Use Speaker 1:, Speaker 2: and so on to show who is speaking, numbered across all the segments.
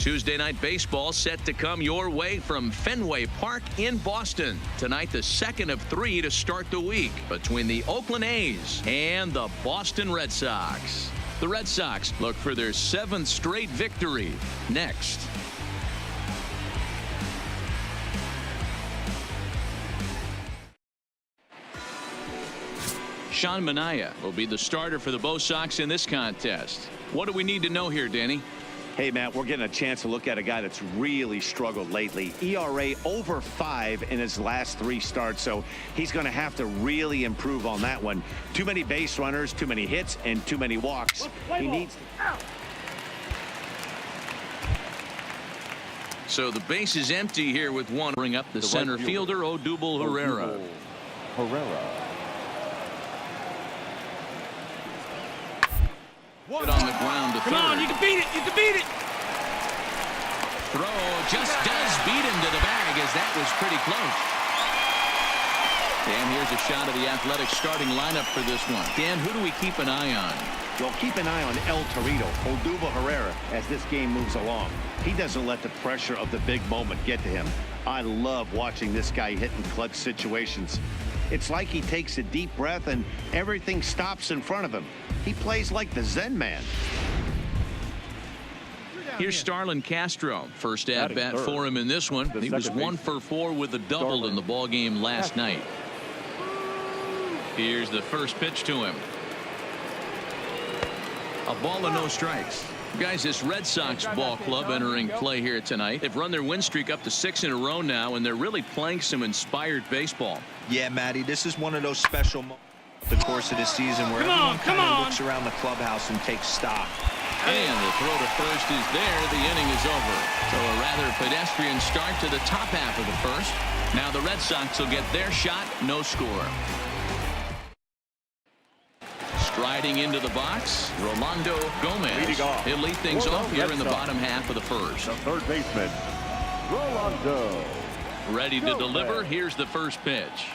Speaker 1: Tuesday night baseball set to come your way from Fenway Park in Boston. Tonight, the second of 3 to start the week between the Oakland A's and the Boston Red Sox. The Red Sox look for their 7th straight victory next. Sean Manaea will be the starter for the Bo Sox in this contest. What do we need to know here, Danny?
Speaker 2: Hey, Matt, we're getting a chance to look at a guy that's really struggled lately. ERA over 5 in his last 3 starts, so he's going to have to really improve on that one. Too many base runners, too many hits, and too many walks. He needs to...
Speaker 1: So the base is empty here with one. Bring up the center fielder, Odubel Herrera. Put on the ground to third.
Speaker 3: Come on, you can beat it. You can beat it.
Speaker 1: Throw just does beat him to the bag, as that was pretty close. And here's a shot of the Athletics starting lineup for this one. Dan, who do we keep an eye on?
Speaker 2: Well, keep an eye on El Torito, Odubel Herrera, as this game moves along. He doesn't let the pressure of the big moment get to him. I love watching this guy hit in clutch situations. It's like he takes a deep breath and everything stops in front of him. He plays like the Zen man.
Speaker 1: Here's Starlin Castro. First at-bat for him in this one. He was 1 for 4 with a double in the ball game last night. Here's the first pitch to him. A ball and no strikes. Guys, this Red Sox ball club entering play here tonight. They've run their win streak up to 6 in a row now, and they're really playing some inspired baseball.
Speaker 4: Yeah, Matty, this is one of those special moments the course of the season where everyone kind of looks around the clubhouse and takes stock.
Speaker 1: And the throw to first is there. The inning is over. So a rather pedestrian start to the top half of the first. Now the Red Sox will get their shot. No score. Striding into the box, Rolando Gomez. He'll lead things off here in the bottom half of the first.
Speaker 5: The third baseman, Rolando.
Speaker 1: Ready to deliver. Here's the first pitch.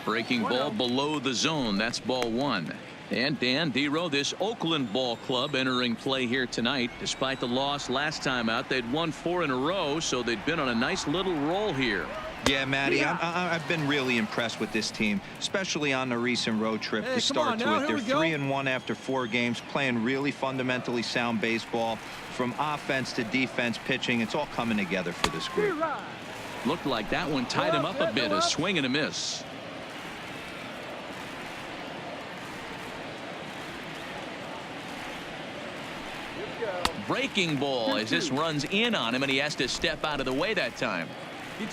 Speaker 1: Breaking ball below the zone. That's ball 1. And Dan Dero, this Oakland ball club entering play here tonight. Despite the loss last time out, they'd won 4 in a row, so they'd been on a nice little roll here.
Speaker 4: Yeah, Matty, I've been really impressed with this team, especially on the recent road trip to start to it. They're 3-1 after 4 games, playing really fundamentally sound baseball. From offense to defense, pitching, it's all coming together for this group.
Speaker 1: Looked like that one tied him up a bit. A swing and a miss. Breaking ball as this runs in on him, and he has to step out of the way that time.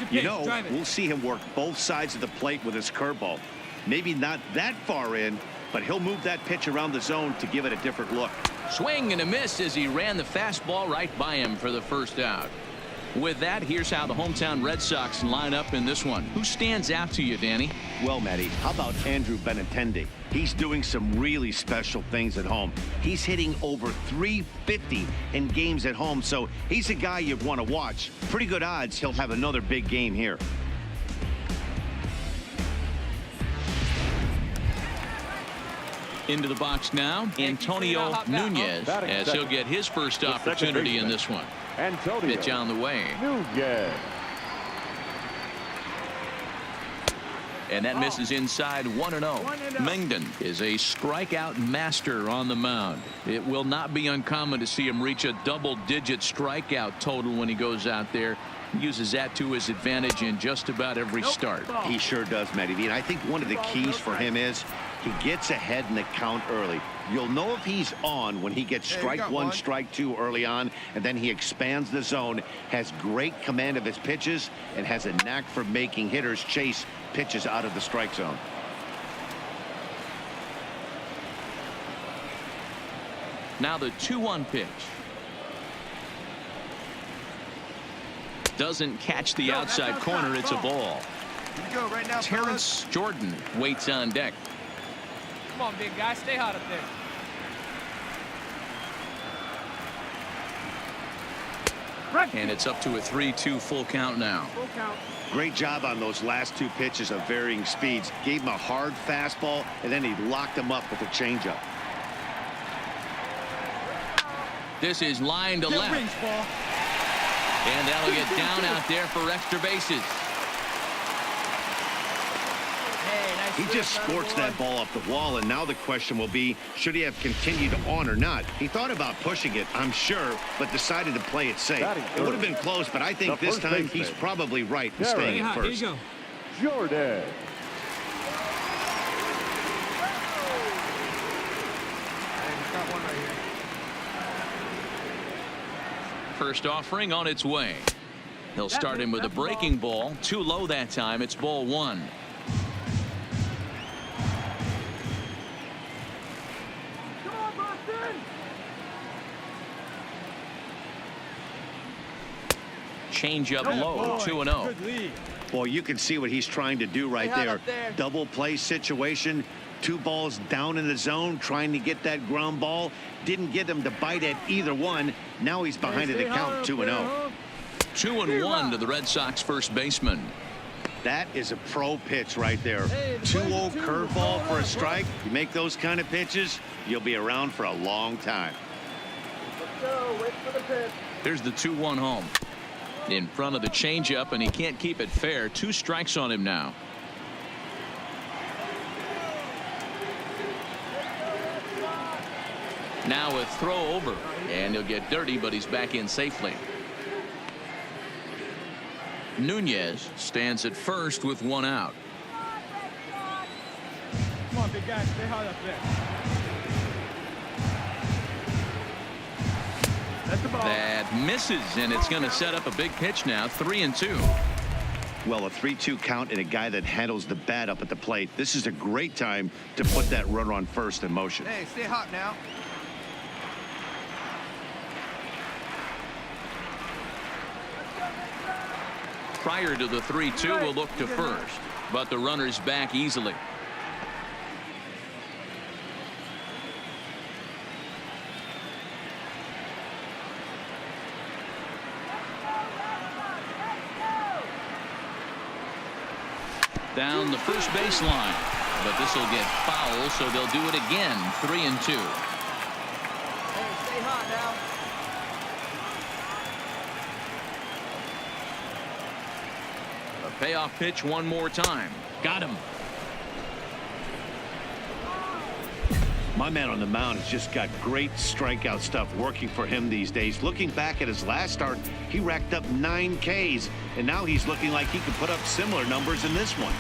Speaker 2: You know, we'll see him work both sides of the plate with his curveball. Maybe not that far in, but he'll move that pitch around the zone to give it a different look.
Speaker 1: Swing and a miss as he ran the fastball right by him for the first out. With that, here's how the hometown Red Sox line up in this one. Who stands out to you, Danny?
Speaker 2: Well, Matty, how about Andrew Benintendi? He's doing some really special things at home. He's hitting over 350 in games at home, so he's a guy you'd want to watch. Pretty good odds he'll have another big game here.
Speaker 1: Into the box now, Antonio Nunez, as he'll get his first opportunity in this one. Pitch on the way. And that misses inside 1-0. Mengden is a strikeout master on the mound. It will not be uncommon to see him reach a double-digit strikeout total when he goes out there. He uses that to his advantage in just about every start.
Speaker 2: He sure does, Matty. And I think one of the keys for him is he gets ahead in the count early. You'll know if he's on when he gets strike 1, strike 2 early on, and then he expands the zone, has great command of his pitches, and has a knack for making hitters chase pitches out of the strike zone.
Speaker 1: Now the 2-1 pitch. Doesn't catch the outside corner. It's a ball.
Speaker 3: Right now,
Speaker 1: Terrence Jordan waits on deck.
Speaker 3: Come on, big guy. Stay hot up there.
Speaker 1: And it's up to a 3-2 full count now.
Speaker 3: Full count.
Speaker 2: Great job on those last 2 pitches of varying speeds. Gave him a hard fastball, and then he locked him up with a changeup.
Speaker 1: This is line to left.
Speaker 3: Range, ball.
Speaker 1: And that'll get down out there for extra bases.
Speaker 3: Hey, nice
Speaker 2: He just
Speaker 3: slip,
Speaker 2: scorched
Speaker 3: boy.
Speaker 2: that ball up the wall, and now the question will be, should he have continued on or not? He thought about pushing it, I'm sure, but decided to play it safe. It would have been close, but I think this time he's probably right in staying at first.
Speaker 3: Here you go.
Speaker 5: Jordan.
Speaker 3: Got one right here.
Speaker 1: First offering on its way. He'll start him with a breaking ball. Too low that time. It's ball one.
Speaker 3: Come on, Boston.
Speaker 1: Change up low. 2-0.
Speaker 3: Good lead.
Speaker 2: Well, you can see what he's trying to do right
Speaker 3: Hey, hot
Speaker 2: there.
Speaker 3: up there.
Speaker 2: Double play situation. 2 balls down in the zone, trying to get that ground ball. Didn't get him to bite at either one. Now he's behind in the count, 2-0.
Speaker 1: 2-1 to the Red Sox first baseman.
Speaker 2: That is a pro pitch right there.
Speaker 3: Hey, the
Speaker 2: 2-0
Speaker 3: 2-2.
Speaker 2: curveball for a strike. You make those kind of pitches, you'll be around for a long time.
Speaker 3: Let's go. Wait for the pitch.
Speaker 1: Here's the 2-1 home. In front of the changeup, and he can't keep it fair. 2 strikes on him now. Now a throw over, and he'll get dirty, but he's back in safely. Nunez stands at first with 1 out.
Speaker 3: Come on, big guy. Stay hard up there. That's the ball.
Speaker 1: That misses, and it's going to set up a big pitch now. 3-2.
Speaker 2: Well, a 3-2 count and a guy that handles the bat up at the plate. This is a great time to put that runner on first in motion.
Speaker 3: Hey, stay hot now.
Speaker 1: Prior to the 3-2, we'll look to first, but the runner's back easily. Down the first baseline, but this will get foul, so they'll do it again. 3-2.
Speaker 3: Hey, stay hot now.
Speaker 1: A payoff pitch one more time. Got him.
Speaker 2: My man on the mound has just got great strikeout stuff working for him these days. Looking back at his last start, he racked up 9 Ks, and now he's looking like he could put up similar numbers in this one.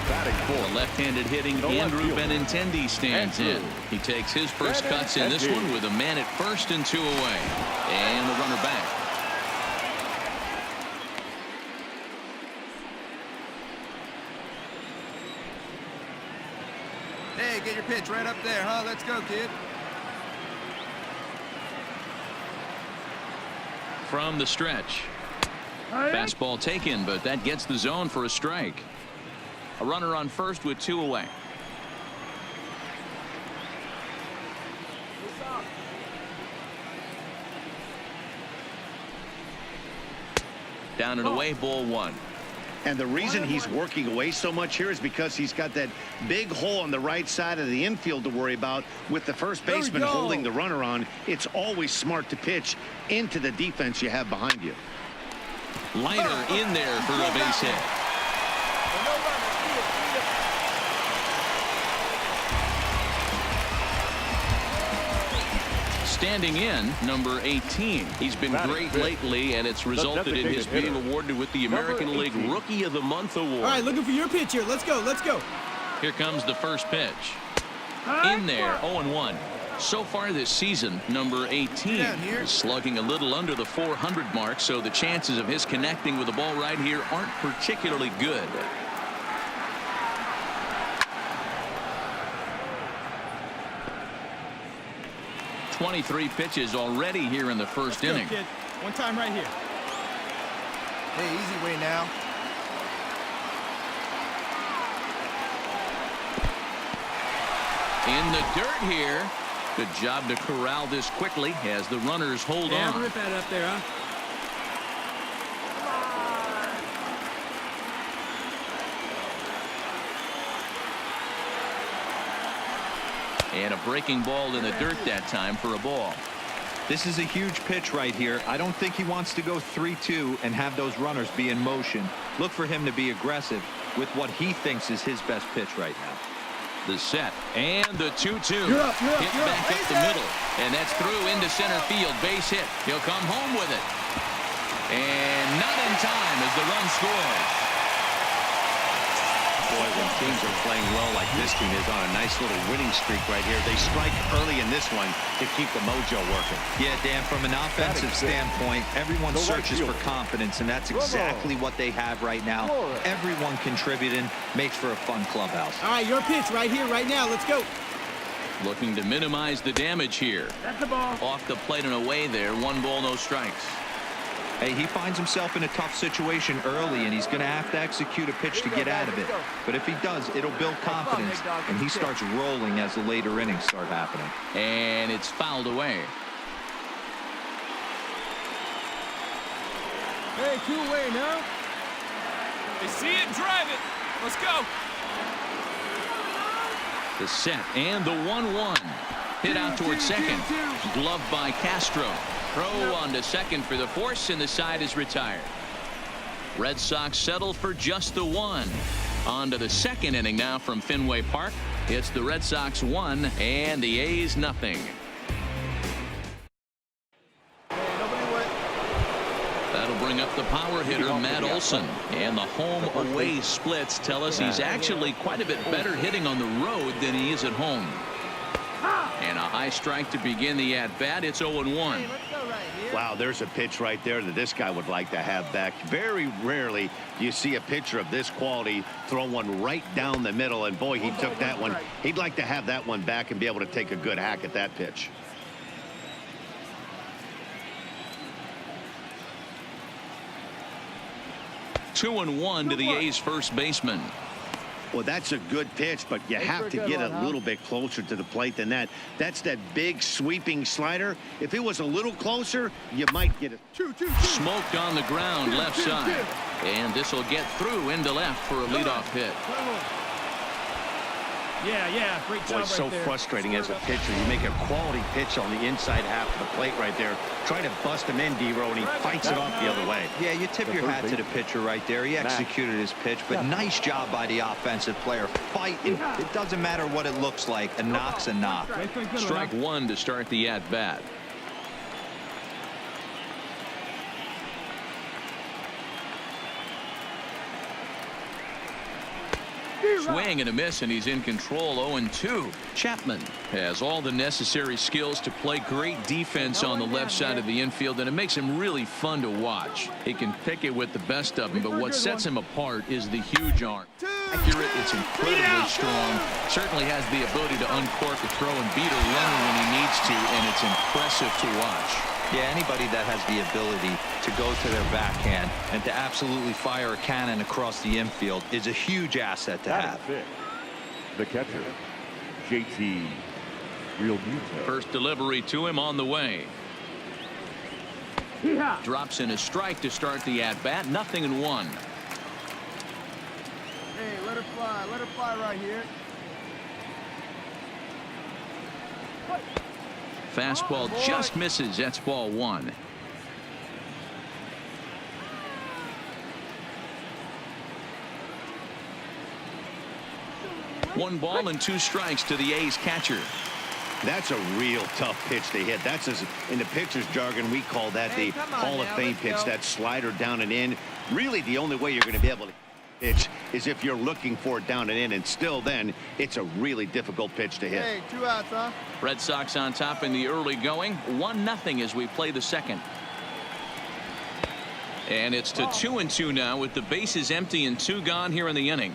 Speaker 5: Batting
Speaker 1: The
Speaker 5: fourth.
Speaker 1: left-handed hitting
Speaker 5: The left
Speaker 1: Andrew
Speaker 5: fielder.
Speaker 1: Benintendi stands in. He takes his first cuts in this one with a man at first and 2 away. And the runner back.
Speaker 3: Hey, get your pitch right up there, huh? Let's go, kid.
Speaker 1: From the stretch. Fastball taken, but that gets the zone for a strike. A runner on first with 2 away. Down and away, ball 1.
Speaker 2: And the reason he's working away so much here is because he's got that big hole on the right side of the infield to worry about. With the first
Speaker 3: There we
Speaker 2: baseman
Speaker 3: go.
Speaker 2: holding the runner on, it's always smart to pitch into the defense you have behind you.
Speaker 1: Liner in there for a base hit. Standing in, number 18. He's been great lately, and it's resulted in his being awarded with the American League Rookie of the Month award.
Speaker 6: All right, looking for your pitch here. Let's go. Let's go.
Speaker 1: Here comes the first pitch. In there, 0-1. So far this season, number 18 is slugging a little under the 400 mark, so the chances of his connecting with the ball right here aren't particularly good. .23 pitches already here in the first
Speaker 6: Let's go,
Speaker 1: inning.
Speaker 6: kid. One time right here.
Speaker 3: Hey, easy way now.
Speaker 1: In the dirt here. Good job to corral this quickly as the runners hold on.
Speaker 6: Rip that up there, huh?
Speaker 1: And a breaking ball in the dirt that time for a ball.
Speaker 4: This is a huge pitch right here. I don't think he wants to go 3-2 and have those runners be in motion. Look for him to be aggressive with what he thinks is his best pitch right now.
Speaker 1: The set and the 2-2.
Speaker 6: You're up,
Speaker 1: Hit back up the middle. And that's through into center field. Base hit. He'll come home with it. And not in time as the run scores.
Speaker 2: Boy, when teams are playing well like this team is on a nice little winning streak right here, they strike early in this one to keep the mojo working.
Speaker 4: Yeah, Dan, from an offensive standpoint, everyone searches for confidence, and that's exactly what they have right now. Everyone contributing makes for a fun clubhouse.
Speaker 6: All right, your pitch right here, right now. Let's go.
Speaker 1: Looking to minimize the damage here.
Speaker 6: That's the ball.
Speaker 1: Off the plate and away there. 1 ball, no strikes.
Speaker 4: Hey, he finds himself in a tough situation early, and he's going to have to execute a pitch to get out of it. But if he does, it'll build confidence, and he starts rolling as the later innings start happening.
Speaker 1: And it's fouled away.
Speaker 3: Hey, 2 away now.
Speaker 6: They see it, drive it. Let's go.
Speaker 1: The set and the 1-1. Hit out towards second. Gloved by Castro. Throw on to second for the force, and the side is retired. Red Sox settle for just the 1. On to the second inning now from Fenway Park. It's the Red Sox 1 and the A's nothing. That'll bring up the power hitter, Matt Olson. And the home-away splits tell us he's actually quite a bit better hitting on the road than he is at home. And a high strike to begin the at-bat. It's 0-1.
Speaker 2: Wow, there's a pitch right there that this guy would like to have back. Very rarely do you see a pitcher of this quality throw one right down the middle, and boy, he took that one. He'd like to have that one back and be able to take a good hack at that pitch.
Speaker 1: Two and one to the A's first baseman.
Speaker 2: Well, that's a good pitch, but you have to get a little bit closer to the plate than that. That's that big sweeping slider. If it was a little closer, you might get it.
Speaker 1: Smoked on the ground left side. And this will get through into left for a leadoff hit.
Speaker 6: Yeah, great job.
Speaker 2: Boy, so frustrating as a pitcher. You make a quality pitch on the inside half of the plate right there. Try to bust him in, D-Row, and he fights it off the other way.
Speaker 4: Yeah, you tip your hat to the pitcher right there. He executed his pitch, but nice job by the offensive player. Fighting. It doesn't matter what it looks like. A knock's a knock.
Speaker 1: Strike 1 to start the at-bat. Swing and a miss, and he's in control. 0-2. Chapman has all the necessary skills to play great defense on the left side of the infield, and it makes him really fun to watch. He can pick it with the best of them, but what sets him apart is the huge arm. Accurate, it's incredibly strong. Certainly has the ability to uncork a throw and beat a runner when he needs to, and it's impressive to watch.
Speaker 4: Yeah, anybody that has the ability to go to their backhand and to absolutely fire a cannon across the infield is a huge asset to have.
Speaker 5: The catcher, JT Realmuto.
Speaker 1: First delivery to him on the way. Drops in a strike to start the at-bat. 0-1.
Speaker 3: Hey, let her fly right here.
Speaker 1: Fastball just misses. That's ball 1. One ball and 2 strikes to the A's catcher.
Speaker 2: That's a real tough pitch to hit. That's, as in the pitcher's jargon, we call that the Hall of Fame pitch. That slider down and in. Really, the only way you're going to be able to pitch is if you're looking for it down and in, and still then it's a really difficult pitch to hit.
Speaker 3: Hey, 2 outs, huh?
Speaker 1: Red Sox on top in the early going. 1-0 as we play the second. And it's to 2-2 now with the bases empty and 2 gone here in the inning.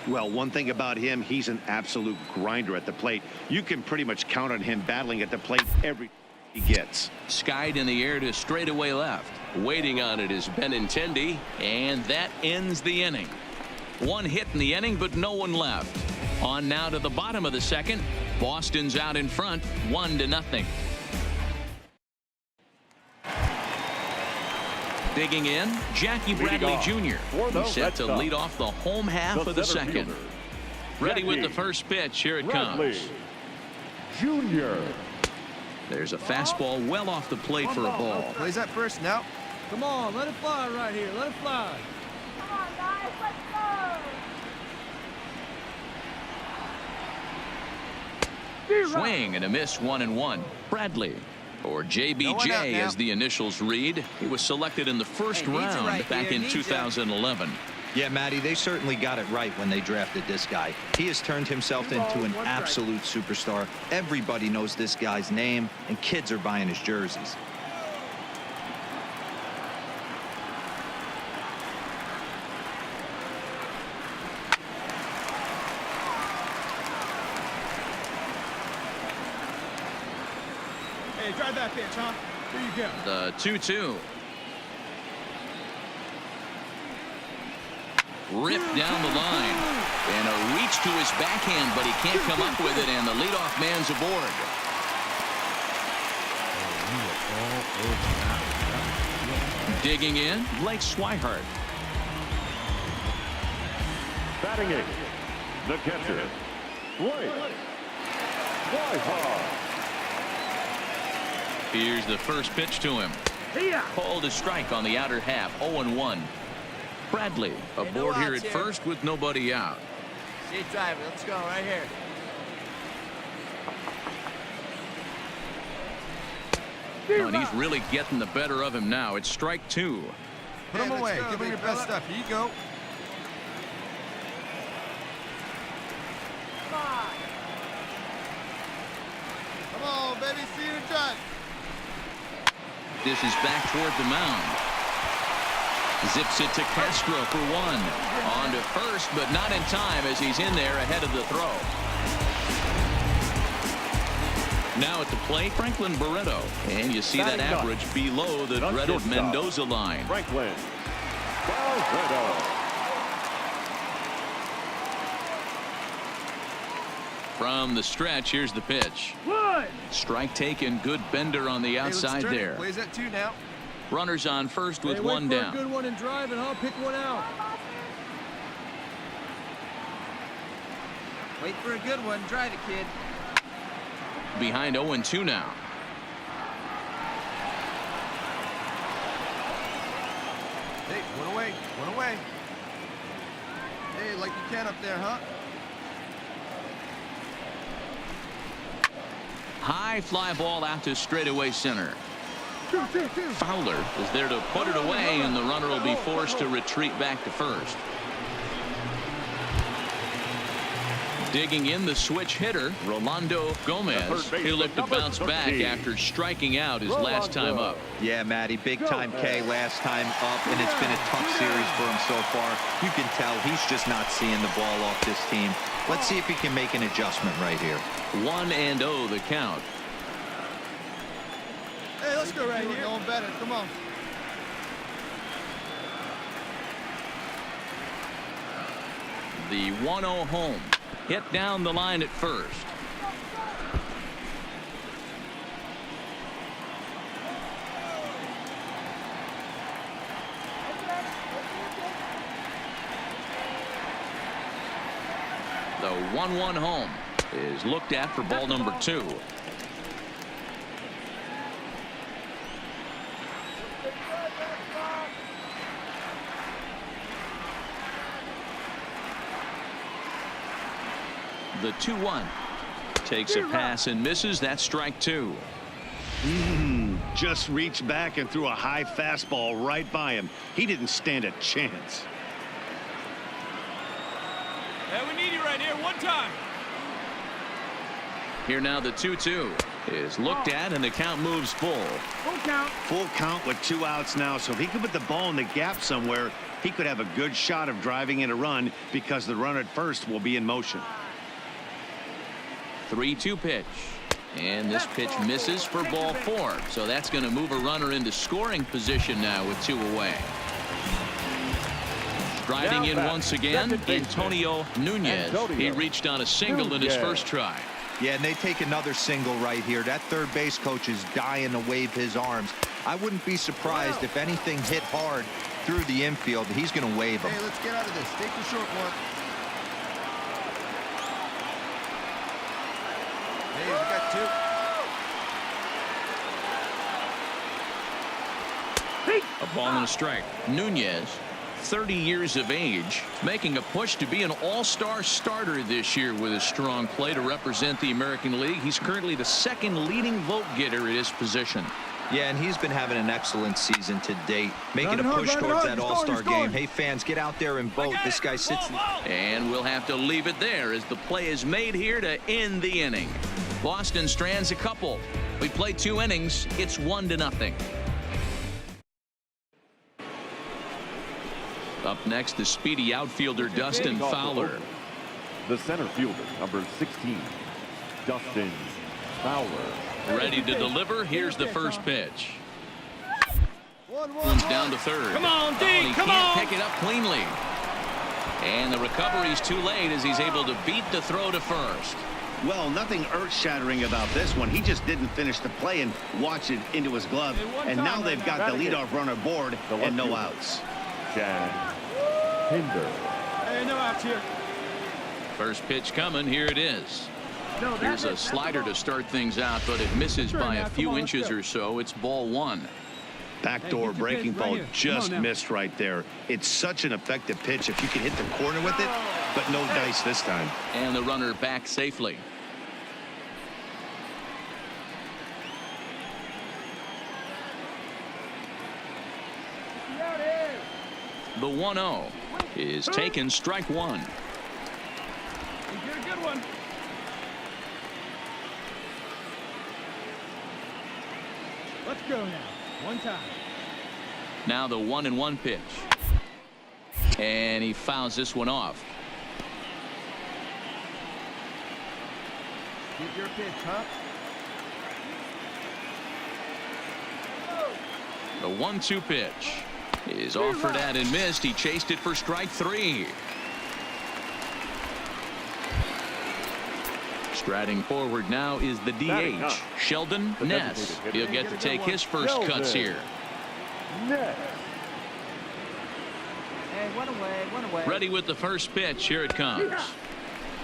Speaker 2: Well, one thing about him, he's an absolute grinder at the plate. You can pretty much count on him battling at the plate every he gets.
Speaker 1: Skied in the air to straightaway left. Waiting on it is Benintendi, and that ends the inning. 1 hit in the inning, but no one left. On now to the bottom of the second. Boston's out in front, 1-0. Digging in, Jackie Bradley Jr. He's set to lead off the home half of the second. Ready with the first pitch. Here it comes.
Speaker 5: Jr.
Speaker 1: There's a fastball well off the plate for a ball.
Speaker 3: Plays that first now. Come on, let it fly right here. Let it fly.
Speaker 7: Come on, guys, let's go.
Speaker 1: Swing and a miss, 1-1. Bradley, or JBJ as the initials read. He was selected in the first round back in 2011.
Speaker 4: Yeah, Matty, they certainly got it right when they drafted this guy. He has turned himself into an absolute superstar. Everybody knows this guy's name, and kids are buying his jerseys.
Speaker 3: Hey, drive that pitch, huh? Here you go.
Speaker 1: The 2-2. Ripped down the line. And a reach to his backhand, but he can't come up with it, and the leadoff man's aboard. Digging in, Blake Swihart.
Speaker 5: Batting eighth, the catcher, Blake Swihart.
Speaker 1: Here's the first pitch to him. Called a strike on the outer half, 0-1. Bradley aboard here at first with nobody out.
Speaker 3: See, drive it. Let's go right here.
Speaker 1: And he's really getting the better of him now. It's strike 2.
Speaker 3: Put him away. Give him your best stuff. Here you go. Come on, baby. See you in touch.
Speaker 1: This is back toward the mound. Zips it to Castro for 1. On to first, but not in time as he's in there ahead of the throw. Now at the plate, Franklin Barreto. And you see that average below the dreaded Mendoza line.
Speaker 5: Franklin Barreto.
Speaker 1: From the stretch, here's the pitch. Strike taken, good bender on the outside there.
Speaker 3: Plays that 2 now.
Speaker 1: Runners on first with 1
Speaker 3: wait for
Speaker 1: down.
Speaker 3: a good one and drive, and I'll pick one out. Wait for a good one. Drive it, kid.
Speaker 1: Behind 0-2 now.
Speaker 3: Hey, one away. One away. Hey, like you can up there, huh?
Speaker 1: High fly ball out to straightaway center. Fowler is there to put it away, and the runner will be forced to retreat back to first. Digging in the switch hitter, Rolando Gomez. He'll look to bounce back after striking out his last time up.
Speaker 4: Yeah, Matty, big-time K last time up, and it's been a tough series for him so far. You can tell he's just not seeing the ball off this team. Let's see if he can make an adjustment right here.
Speaker 1: 1-0 the count.
Speaker 3: Hey, let's go right here. Going better. Come on.
Speaker 1: The 1-0 home. Hit down the line at first. The 1-1 home is looked at for ball number 2. The 2-1 takes a pass and misses. That's strike 2.
Speaker 2: Just reached back and threw a high fastball right by him. He didn't stand a chance.
Speaker 6: Hey, we need you right here. One time.
Speaker 1: Here now the 2-2 is looked at, and the count moves full.
Speaker 3: Full count.
Speaker 2: Full count with 2 outs now. So if he could put the ball in the gap somewhere, he could have a good shot of driving in a run because the runner at first will be in motion.
Speaker 1: 3-2 pitch. And this pitch misses for ball 4. So that's going to move a runner into scoring position now with 2 away. Striding in once again, Antonio Nunez. He reached on a single in his first try.
Speaker 4: Yeah, and they take another single right here. That third base coach is dying to wave his arms. I wouldn't be surprised if anything hit hard through the infield. He's going to wave them.
Speaker 3: Hey, let's get out of this. Take the short one. Hey, we got 2.
Speaker 1: A ball and a strike. Nunez, 30 years of age, making a push to be an all-star starter this year with his strong play to represent the American League. He's currently the second leading vote getter at his position.
Speaker 4: Yeah, and he's been having an excellent season to date, making a push towards that all-star game. Hey, fans, get out there and vote. This guy sits.
Speaker 1: And we'll have to leave it there as the play is made here to end the inning. Boston strands a couple. We play 2 innings. It's 1-0. Up next, the speedy outfielder Dustin Fowler.
Speaker 5: The center fielder, number 16, Dustin Fowler.
Speaker 1: Ready to deliver. Here's the first pitch. Comes down to third.
Speaker 6: Come on, D,
Speaker 1: He
Speaker 6: come
Speaker 1: can't
Speaker 6: on.
Speaker 1: pick it up cleanly. And the recovery's too late as he's able to beat the throw to first.
Speaker 2: Well, nothing earth-shattering about this one. He just didn't finish the play and watch it into his glove. And now they've got the leadoff runner aboard and no outs.
Speaker 5: Chad Hinder.
Speaker 3: Hey, no outs here.
Speaker 1: First pitch coming. Here it is. Here's a slider to start things out, but it misses by a few inches or so. It's ball 1.
Speaker 2: Backdoor breaking ball just missed right there. It's such an effective pitch if you can hit the corner with it, but no dice this time.
Speaker 1: And the runner back safely. The 1-0 is taken, strike 1.
Speaker 6: You get a good one.
Speaker 3: Let's go now. One time.
Speaker 1: Now the 1-1 pitch. And he fouls this one off.
Speaker 3: Get your pitch, huh?
Speaker 1: The 1-2 pitch is offered at and missed. He chased it for strike 3. Striding forward now is the DH, Sheldon Ness. He'll get to take his first cuts here.
Speaker 5: Ness.
Speaker 7: Hey, one away.
Speaker 1: Ready with the first pitch. Here it comes.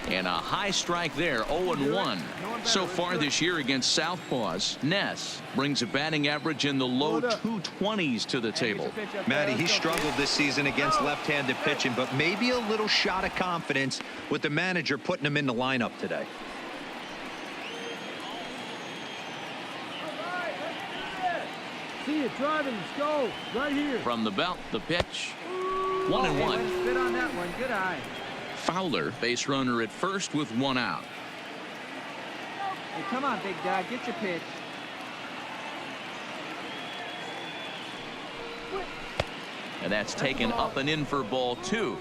Speaker 1: And a high strike there, 0-1. So far this year against Southpaws, Ness brings a batting average in the low 220s to the table.
Speaker 4: Matty, he struggled this season against left-handed pitching, but maybe a little shot of confidence with the manager putting him in the lineup today.
Speaker 3: See it driving. Let's go. Right here.
Speaker 1: From the belt, the pitch. 1-1.
Speaker 7: Spit on that one. Good eye.
Speaker 1: Fowler, base runner at first with 1 out.
Speaker 7: Hey, come on, big dog. Get your pitch.
Speaker 1: And that's taken up and in for ball 2.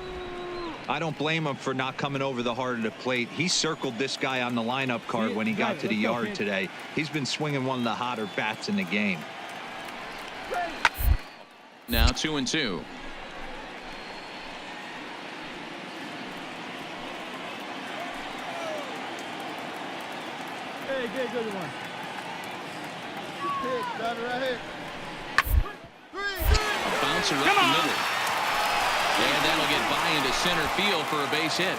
Speaker 4: I don't blame him for not coming over the heart of the plate. He circled this guy on the lineup card when he got to the yard today. He's been swinging one of the hotter bats in the game.
Speaker 1: Now 2-2.
Speaker 3: Hey, get a good one. Good pitch. Got it right here.
Speaker 1: A bouncer up the middle. And that'll get by into center field for a base hit.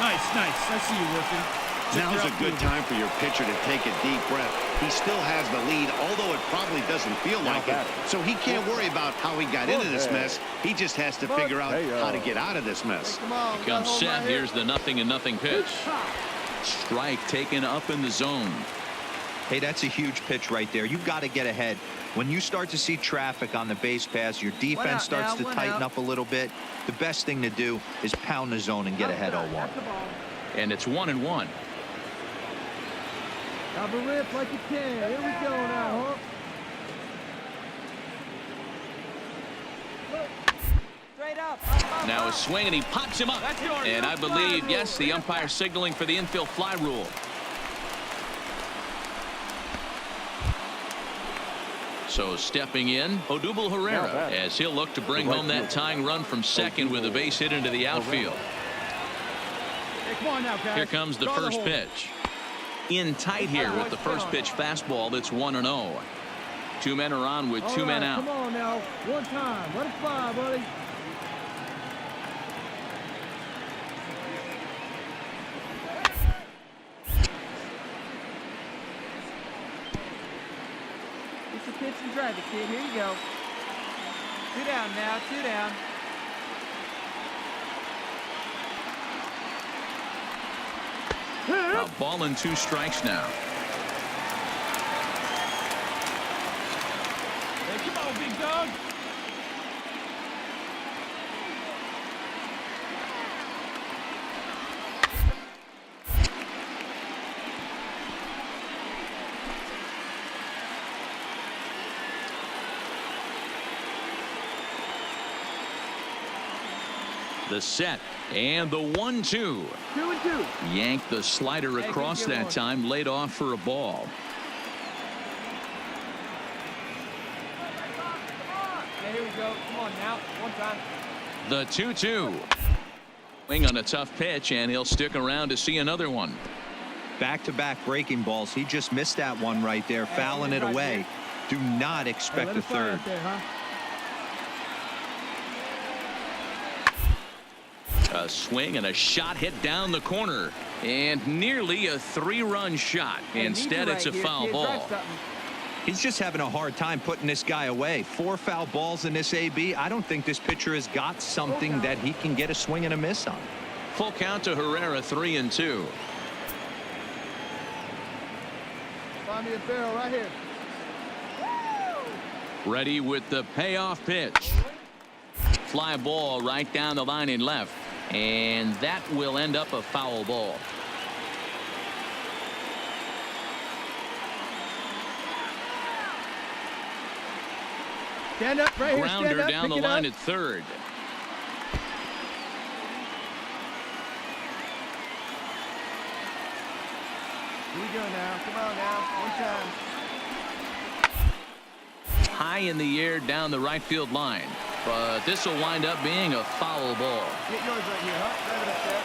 Speaker 3: Nice. I see you working.
Speaker 2: Now's a good time for your pitcher to take a deep breath. He still has the lead, although it probably doesn't feel like it. So he can't worry about how he got into this mess. He just has to figure out how to get out of this mess.
Speaker 1: He comes set. Here's the 0-0 pitch. Strike taken up in the zone.
Speaker 4: Hey, that's a huge pitch right there. You've got to get ahead. When you start to see traffic on the base pass, your defense starts to tighten up a little bit. The best thing to do is pound the zone and get ahead 0-1.
Speaker 1: And it's 1-1.
Speaker 3: Have a rip like you can. Here we go now, huh?
Speaker 7: Straight up.
Speaker 1: Now a swing, and he pops him up. And I believe, yes, the umpire signaling for the infield fly rule. So stepping in, Odubel Herrera, as he'll look to bring home that tying run from second with a base hit into the outfield.
Speaker 3: Hey, come on now, guys.
Speaker 1: Here comes the first pitch. In tight here with the first pitch fastball. That's 1-0. 2 men are on with 2 men out.
Speaker 3: Come on now. One time. Let it fly, buddy.
Speaker 7: Get the pitch and drive it, kid. Here you go. 2 down now, 2 down.
Speaker 1: A ball and 2 strikes now.
Speaker 6: Hey, come on, big dog.
Speaker 1: The set and the 1-2.
Speaker 7: 2 and 2.
Speaker 1: Yanked the slider across that time, laid off for a ball.
Speaker 7: Hey, here we go. Come on now. One time.
Speaker 1: The 2-2. Swing on a tough pitch, and he'll stick around to see another one.
Speaker 4: Back-to-back breaking balls. He just missed that one right there, fouling it away. Do not expect a third.
Speaker 1: A swing and a shot hit down the corner, and nearly a 3-run shot. Instead, it's a foul ball.
Speaker 4: He's just having a hard time putting this guy away. 4 foul balls in this AB. I don't think this pitcher has got something that he can get a swing and a miss on.
Speaker 1: Full count to Herrera, 3-2.
Speaker 3: Find me a barrel right here.
Speaker 1: Ready with the payoff pitch. Fly ball right down the line in left, and that will end up a foul ball.
Speaker 3: Stand up right here.
Speaker 1: Grounder
Speaker 3: Stand up.
Speaker 1: down the
Speaker 3: Pick it
Speaker 1: line
Speaker 3: up.
Speaker 1: at third.
Speaker 3: Here we go now. Come on now. One time.
Speaker 1: High in the air down the right field line, but this will wind up being a foul ball.
Speaker 3: Get yours right here, huh? Drive it up there.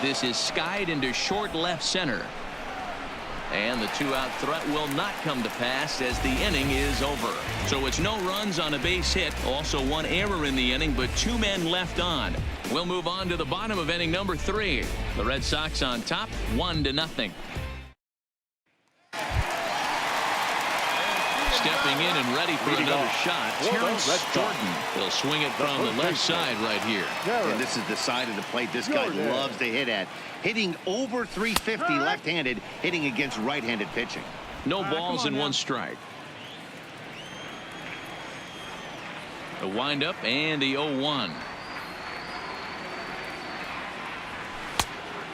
Speaker 1: This is skied into short left center, and the 2-out threat will not come to pass as the inning is over. So it's no runs on a base hit, also 1 error in the inning, but 2 men left on. We'll move on to the bottom of inning number 3. The Red Sox on top, 1-0. Stepping in and ready for another shot, Terrence Jordan. He'll swing it from the left side right here.
Speaker 2: And this is the side of the plate this guy loves to hit at. Hitting over 350 left-handed, hitting against right-handed pitching.
Speaker 1: No balls and 1 strike. The windup and the 0-1.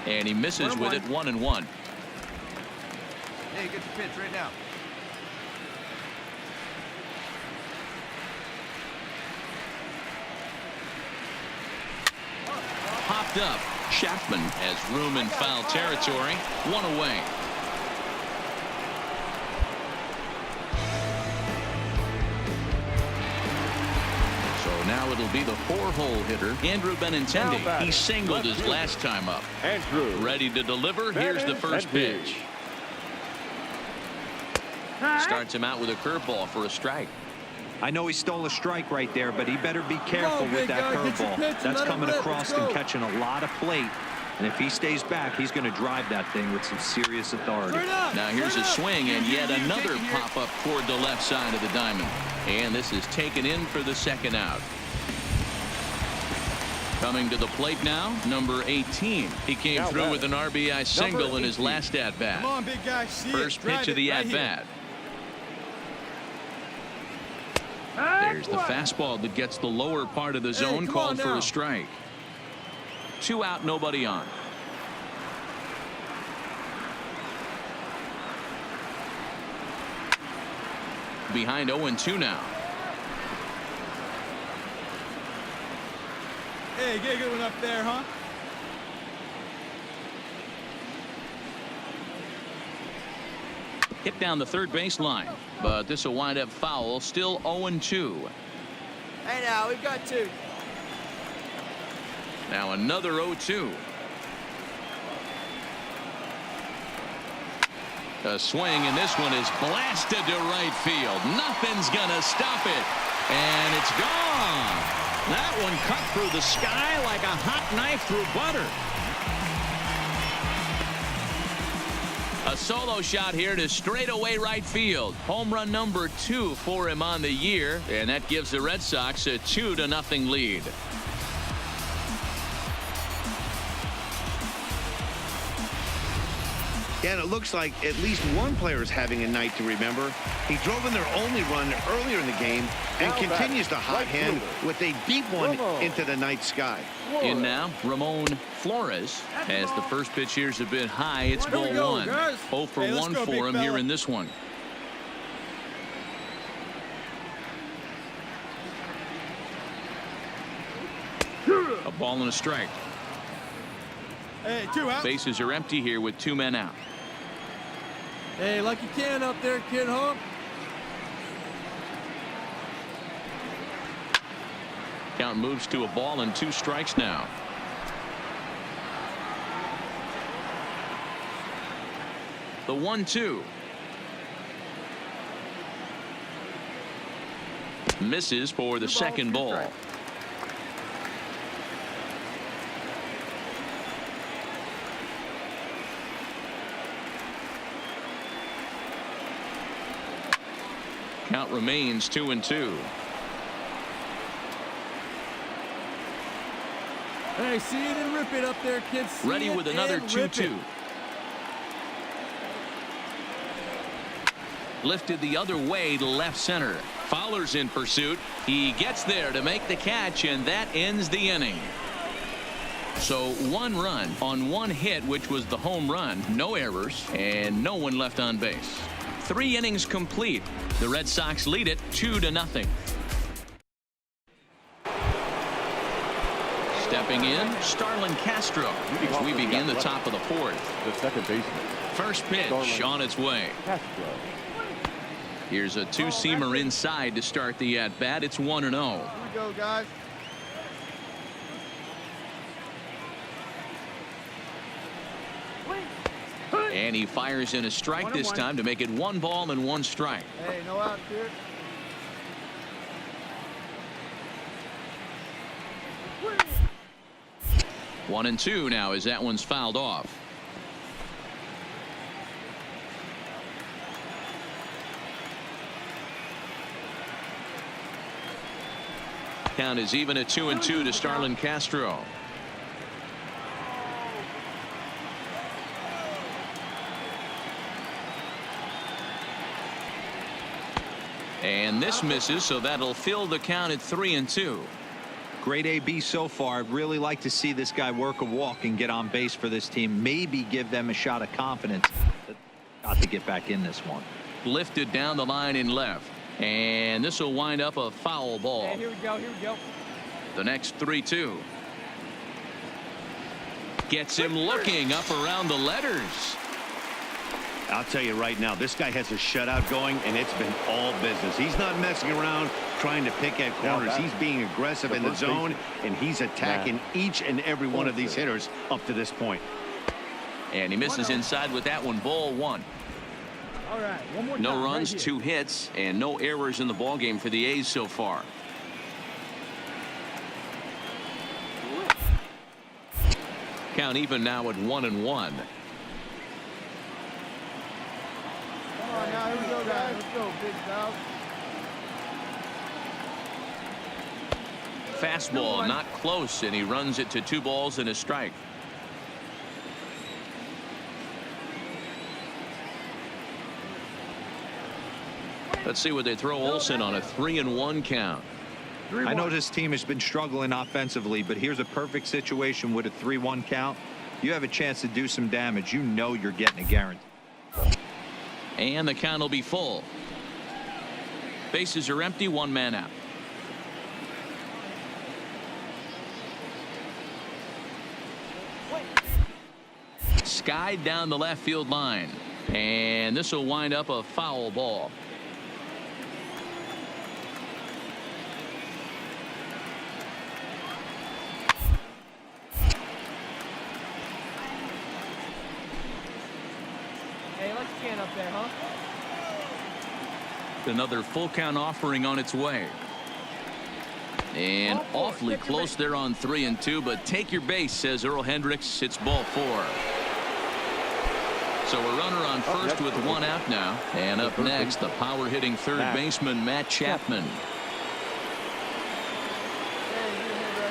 Speaker 1: And he misses with it, 1-1.
Speaker 3: Hey, get the pitch right now.
Speaker 1: Popped up. Chapman has room in foul territory. 1 away. So now it'll be the 4-hole hitter, Andrew Benintendi. He singled his last time up.
Speaker 5: Andrew.
Speaker 1: Ready to deliver. Here's the first pitch. Starts him out with a curveball for a strike.
Speaker 4: I know he stole a strike right there, but he better be careful with that curveball. That's coming across and catching a lot of plate. And if he stays back, he's going to drive that thing with some serious authority.
Speaker 1: Now here's a swing and yet another pop-up toward the left side of the diamond. And this is taken in for the 2nd out. Coming to the plate now, number 18. He came through with an RBI single in his last at-bat.
Speaker 3: Come on, big guy. See
Speaker 1: First
Speaker 3: it. Drive
Speaker 1: pitch of the
Speaker 3: it right
Speaker 1: at-bat. There's the fastball that gets the lower part of the zone, called for a strike. 2 out, nobody on. Behind 0-2 now.
Speaker 3: Hey, get a good one up there, huh?
Speaker 1: Hit down the third base line, but this will wind up foul. Still 0-2.
Speaker 3: Hey, now we've got 2.
Speaker 1: Now another 0-2. A swing, and this one is blasted to right field. Nothing's gonna stop it. And it's gone. That one cut through the sky like a hot knife through butter. A solo shot here to straightaway right field. Home run number 2 for him on the year, and that gives the Red Sox a 2-0 lead.
Speaker 2: Yeah, and it looks like at least one player is having a night to remember. He drove in their only run earlier in the game and continues to hot hand with a deep one into the night sky.
Speaker 1: In now, Ramon Flores, as the first pitch here's a bit high. It's ball 1. 0 for 1 for him here in this one. A ball and a strike.
Speaker 3: Hey, 2 out.
Speaker 1: Bases are empty here with 2 men out.
Speaker 3: Hey, like you can up there, kid, huh?
Speaker 1: Count moves to a ball and 2 strikes now. The 1-2. Misses for the second ball. Count remains 2-2.
Speaker 3: Hey, see it and rip it up there, kids.
Speaker 1: Ready with another 2-2. Lifted the other way to left center. Fowler's in pursuit. He gets there to make the catch, and that ends the inning. So 1 run on 1 hit, which was the home run. No errors and no one left on base. 3 innings complete. The Red Sox lead it 2-0. Stepping in, Starlin Castro, as we begin the top of the 4th.
Speaker 5: The second baseman.
Speaker 1: First pitch on its way.
Speaker 5: Castro.
Speaker 1: Here's a 2-seamer inside to start the at-bat. It's 1-0.
Speaker 3: Here we go, guys.
Speaker 1: And he fires in a strike this time to make it 1 ball and 1 strike.
Speaker 3: Hey, no out here.
Speaker 1: One and 2 now as that one's fouled off. Count is even at 2-2 to Starlin Castro. And this misses, so that'll fill the count at 3-2.
Speaker 4: Great AB so far. I'd really like to see this guy work a walk and get on base for this team. Maybe give them a shot of confidence. Got to get back in this one.
Speaker 1: Lifted down the line in left. And this will wind up a foul ball.
Speaker 7: Hey, here we go. Here we go.
Speaker 1: The next 3-2. Gets him looking up around the letters.
Speaker 2: I'll tell you right now, this guy has a shutout going, and it's been all business. He's not messing around trying to pick at corners. He's being aggressive in the zone, and he's attacking each and every one of these hitters up to this point.
Speaker 1: And he misses inside with that one. Ball 1.
Speaker 3: All right, one more
Speaker 1: No
Speaker 3: time,
Speaker 1: runs,
Speaker 3: right
Speaker 1: 2 hits, and no errors in the ballgame for the A's so far. Count even now at 1-1.
Speaker 3: Come on now, here we go, guys. Let's go, big dog.
Speaker 1: Fastball not close, and he runs it to 2 balls and a strike. Let's see what they throw Olsen on a 3-1 count.
Speaker 4: I know this team has been struggling offensively, but here's a perfect situation with a 3-1 count. You have a chance to do some damage. You know you're getting a guarantee.
Speaker 1: And the count will be full. Bases are empty, 1 man out. Skied down the left field line. And this will wind up a foul ball.
Speaker 7: Hey, let's can up there, huh?
Speaker 1: Another full count offering on its way. And awfully close there on 3-2, but take your base, says Earl Hendricks. It's ball 4. So a runner on first with 1 out now. And up next, the power-hitting third baseman, Matt Chapman.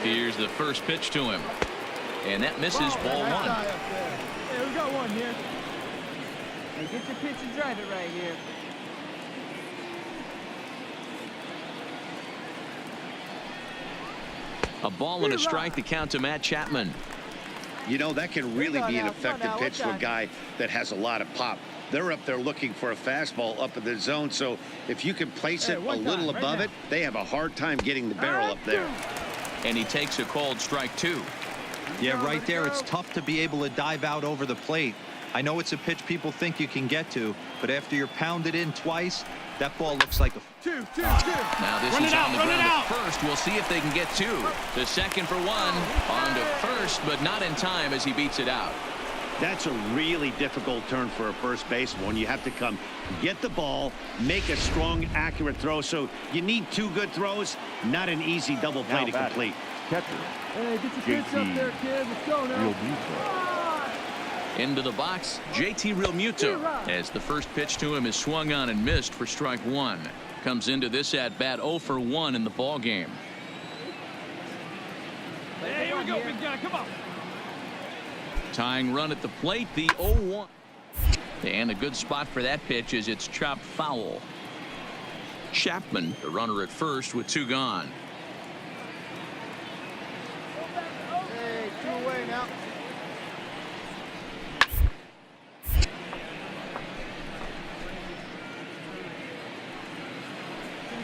Speaker 1: Here's the first pitch to him. And that misses ball 1.
Speaker 7: Hey, we got one here. Hey, get your pitch and drive it right here.
Speaker 1: A ball and a strike to count to Matt Chapman.
Speaker 2: You know, that can really be an effective pitch to a guy that has a lot of pop. They're up there looking for a fastball up in the zone, so if you can place it a little above it, they have a hard time getting the barrel up there.
Speaker 1: And he takes a called strike 2.
Speaker 4: Yeah, right there, it's tough to be able to dive out over the plate. I know it's a pitch people think you can get to, but after you're pounded in twice, that ball looks like a...
Speaker 7: Two.
Speaker 1: Now this is on the ground at first. We'll see if they can get 2. The second for 1. On to first, but not in time as he beats it out.
Speaker 2: That's a really difficult turn for a first baseman. You have to come get the ball, make a strong, accurate throw. So you need 2 good throws, not an easy double play to complete.
Speaker 5: Catcher.
Speaker 7: Hey, get your pitch up there, kid. Let's go now.
Speaker 1: Into the box, JT Realmuto, as the first pitch to him is swung on and missed for strike 1. Comes into this at bat 0 for 1 in the ball game.
Speaker 6: Hey, here we go, big guy. Come on.
Speaker 1: Tying run at the plate, the 0-1. And a good spot for that pitch is it's chopped foul. Chapman, the runner at first with 2 gone.
Speaker 7: Hey, 2 away now.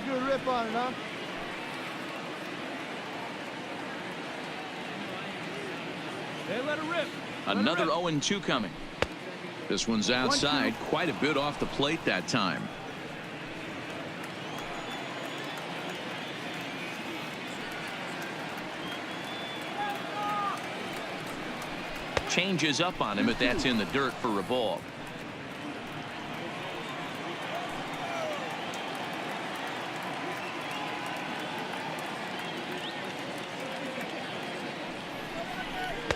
Speaker 7: Good rip on it, huh?
Speaker 6: Hey, let it rip.
Speaker 1: Another 0-2 coming. This one's outside, quite a bit off the plate that time. Changes up on him, but that's in the dirt for a ball.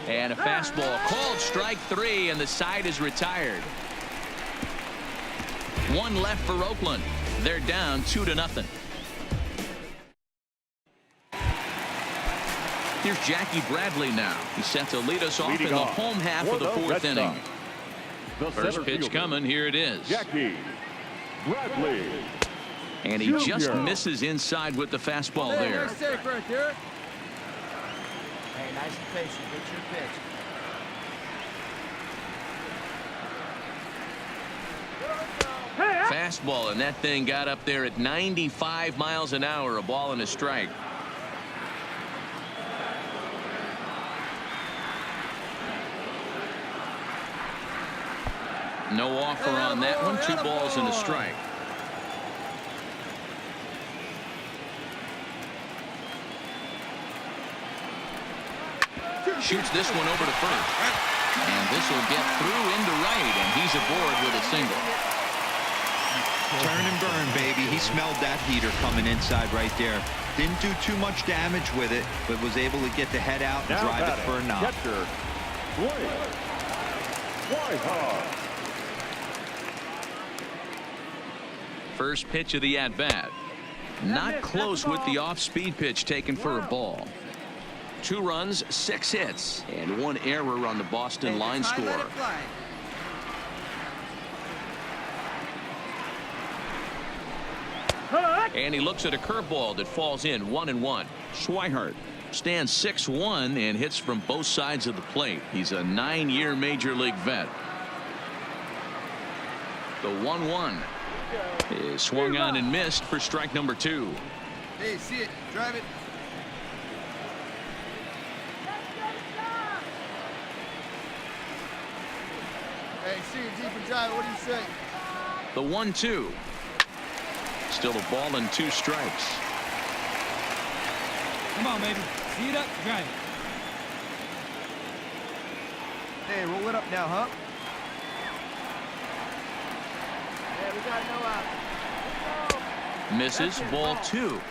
Speaker 1: And a fastball called strike 3, and the side is retired. 1 left for Oakland. They're down 2-0. Here's Jackie Bradley now. He's set to lead us off in the home half of the 4th inning. First pitch coming. Here it is.
Speaker 5: Jackie Bradley.
Speaker 1: And he just misses inside with the fastball there.
Speaker 7: Nice take right there. Hey, nice and patient. Get your pitch.
Speaker 1: Fastball, and that thing got up there at 95 miles an hour. A ball and a strike. No offer on that one. 2 balls and a strike. Shoots this one over to first. And this will get through into right, and he's aboard with a single.
Speaker 4: Turn and burn, baby. He smelled that heater coming inside right there. Didn't do too much damage with it, but was able to get the head out and drive it for a knock.
Speaker 5: Catcher, Whiteheart.
Speaker 1: First pitch of the at-bat. Not close with the off-speed pitch taken for a ball. 2 runs, 6 hits, and 1 error on the Boston line score. And he looks at a curveball that falls in 1-1. Swihart stands 6'1" and hits from both sides of the plate. He's a 9-year major league vet. The 1-1 is swung on and missed for strike number 2.
Speaker 3: Hey, see it. Drive it. Hey, see it deep and drive. What do you say?
Speaker 1: The 1-2. Still a ball and 2 strikes.
Speaker 6: Come on, baby. See it up, drive it.
Speaker 3: Hey, roll it up now, huh?
Speaker 7: Yeah, we got no out.
Speaker 1: Misses, ball 2.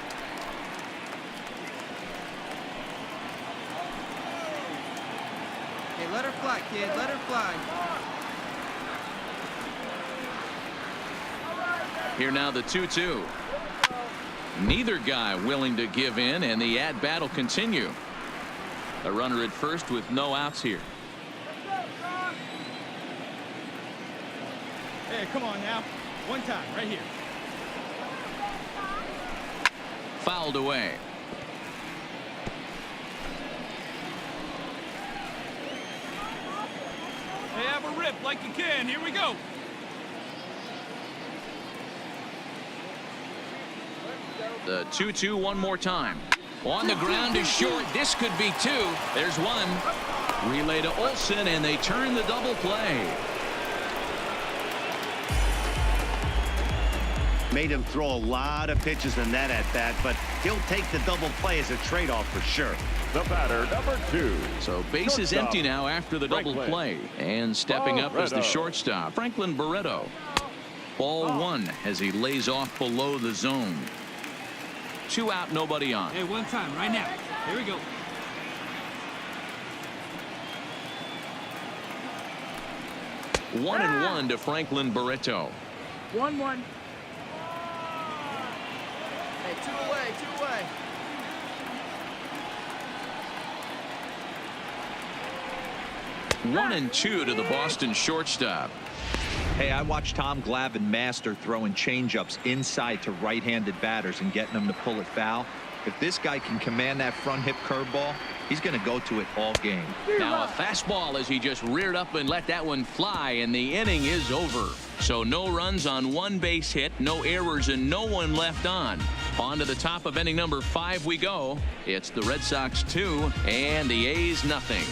Speaker 7: Hey, let her fly, kid. Let her fly.
Speaker 1: Here now the 2-2. Neither guy willing to give in, and the at-bat will continue. A runner at first with no outs here.
Speaker 6: Hey, come on now. One time, right here.
Speaker 1: Fouled away.
Speaker 6: Hey, have a rip like you can. Here we go.
Speaker 1: The 2-2 one more time. On the ground is short. This could be two. There's one. Relay to Olsen, and they turn the double play.
Speaker 2: Made him throw a lot of pitches in that at-bat, but he'll take the double play as a trade-off for sure.
Speaker 5: The batter, number 2.
Speaker 1: So base is empty now after the double play. And stepping up as the shortstop, Franklin Barreto. Ball 1 as he lays off below the zone. 2 out, nobody on.
Speaker 6: Hey, one time, right now. Here we go.
Speaker 1: One and one to Franklin Barreto.
Speaker 7: 1-1. Hey, two away, two away.
Speaker 1: One and two to the Boston shortstop.
Speaker 4: Hey, I watched Tom Glavine master throwing changeups inside to right-handed batters and getting them to pull it foul. If this guy can command that front hip curveball, he's going to go to it all game.
Speaker 1: Now a fastball as he just reared up and let that one fly, and the inning is over. So no runs on one base hit, no errors, and no one left on. On to the top of inning number 5 we go. It's the Red Sox 2 and the A's nothing.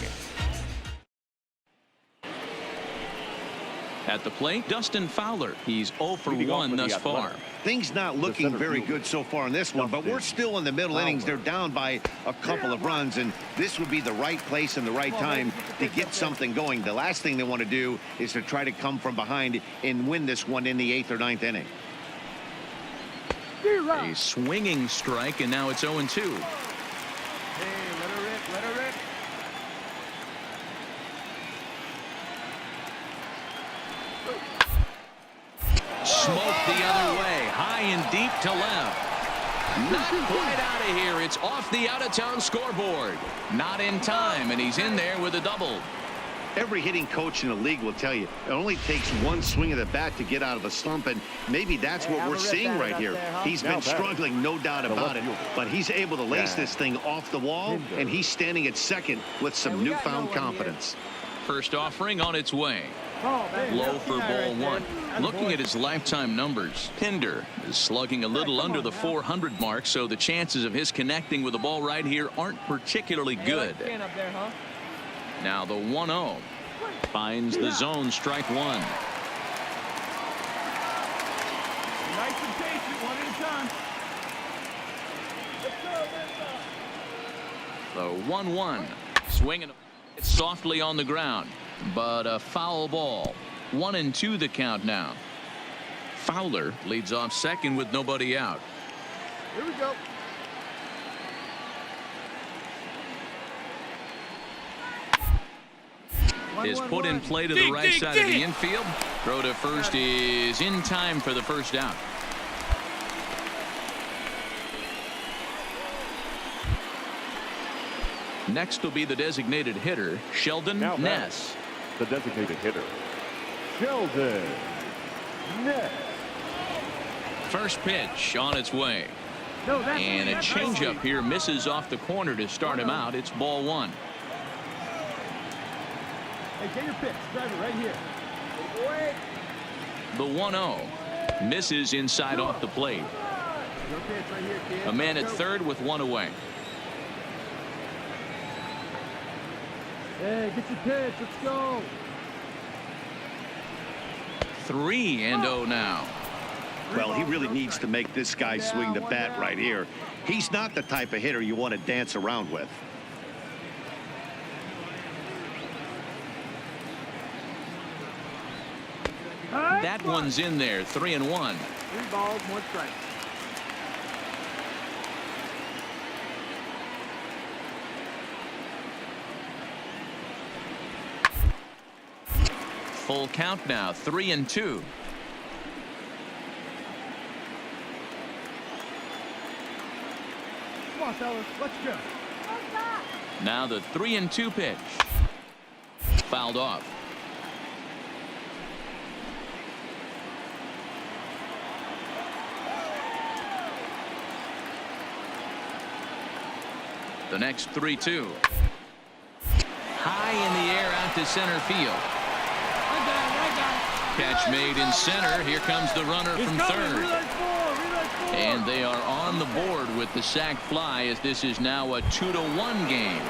Speaker 1: At the plate, Dustin Fowler. He's 0 for 1 thus far.
Speaker 2: Things not looking very good so far in this one, but we're still in the middle innings. They're down by a couple of runs, and this would be the right place and the right time to get something going. The last thing they want to do is to try to come from behind and win this one in the 8th or 9th inning.
Speaker 1: A swinging strike, and now it's 0-2.
Speaker 7: Hey, let her rip, let her rip.
Speaker 1: Smoked the other way, high and deep to left. Not quite out of here. It's off the out-of-town scoreboard. Not in time, and he's in there with a double.
Speaker 2: Every hitting coach in the league will tell you it only takes one swing of the bat to get out of a slump, and maybe that's what we're seeing right here. He's been struggling, no doubt about it, but he's able to lace this thing off the wall, and he's standing at second with some newfound confidence.
Speaker 1: First offering on its way. Low for ball 1. Looking at his lifetime numbers, Pinder is slugging a little under the 400 mark, so the chances of his connecting with the ball right here aren't particularly good. Now the 1-0 finds the zone, strike 1.
Speaker 6: Nice and patient, one at a time.
Speaker 1: The 1-1 swinging it softly on the ground, but a foul ball. 1-2 the count now. Fowler leads off second with nobody out.
Speaker 7: Here we go.
Speaker 1: Is put in play to the right side of the infield. Throw to first is in time for the first out. Next will be the designated hitter, Sheldon Ness.
Speaker 5: The designated hitter, Sheldon Ness.
Speaker 1: First pitch on its way. And a changeup here misses off the corner to start him out. It's ball 1.
Speaker 6: Hey, get your pitch. Drive it right here.
Speaker 1: The 1-0 misses inside off the plate.
Speaker 7: Your pitch right here, kid.
Speaker 1: A man at third with 1 away.
Speaker 7: Hey, get your pitch. Let's go.
Speaker 1: 3-0 now.
Speaker 2: Well, he really needs to make this guy swing the bat right here. He's not the type of hitter you want to dance around with.
Speaker 1: That one's in there. 3-1.
Speaker 7: 3 balls, 1 strike.
Speaker 1: Full count now, 3-2.
Speaker 3: Come on, fellas, let's go.
Speaker 1: Now the 3-2 pitch. Fouled off. The next 3-2. High in the air out to center field. Catch made in center. Here comes the runner from third. And they are on the board with the sac fly, as this is now a 2-1 game.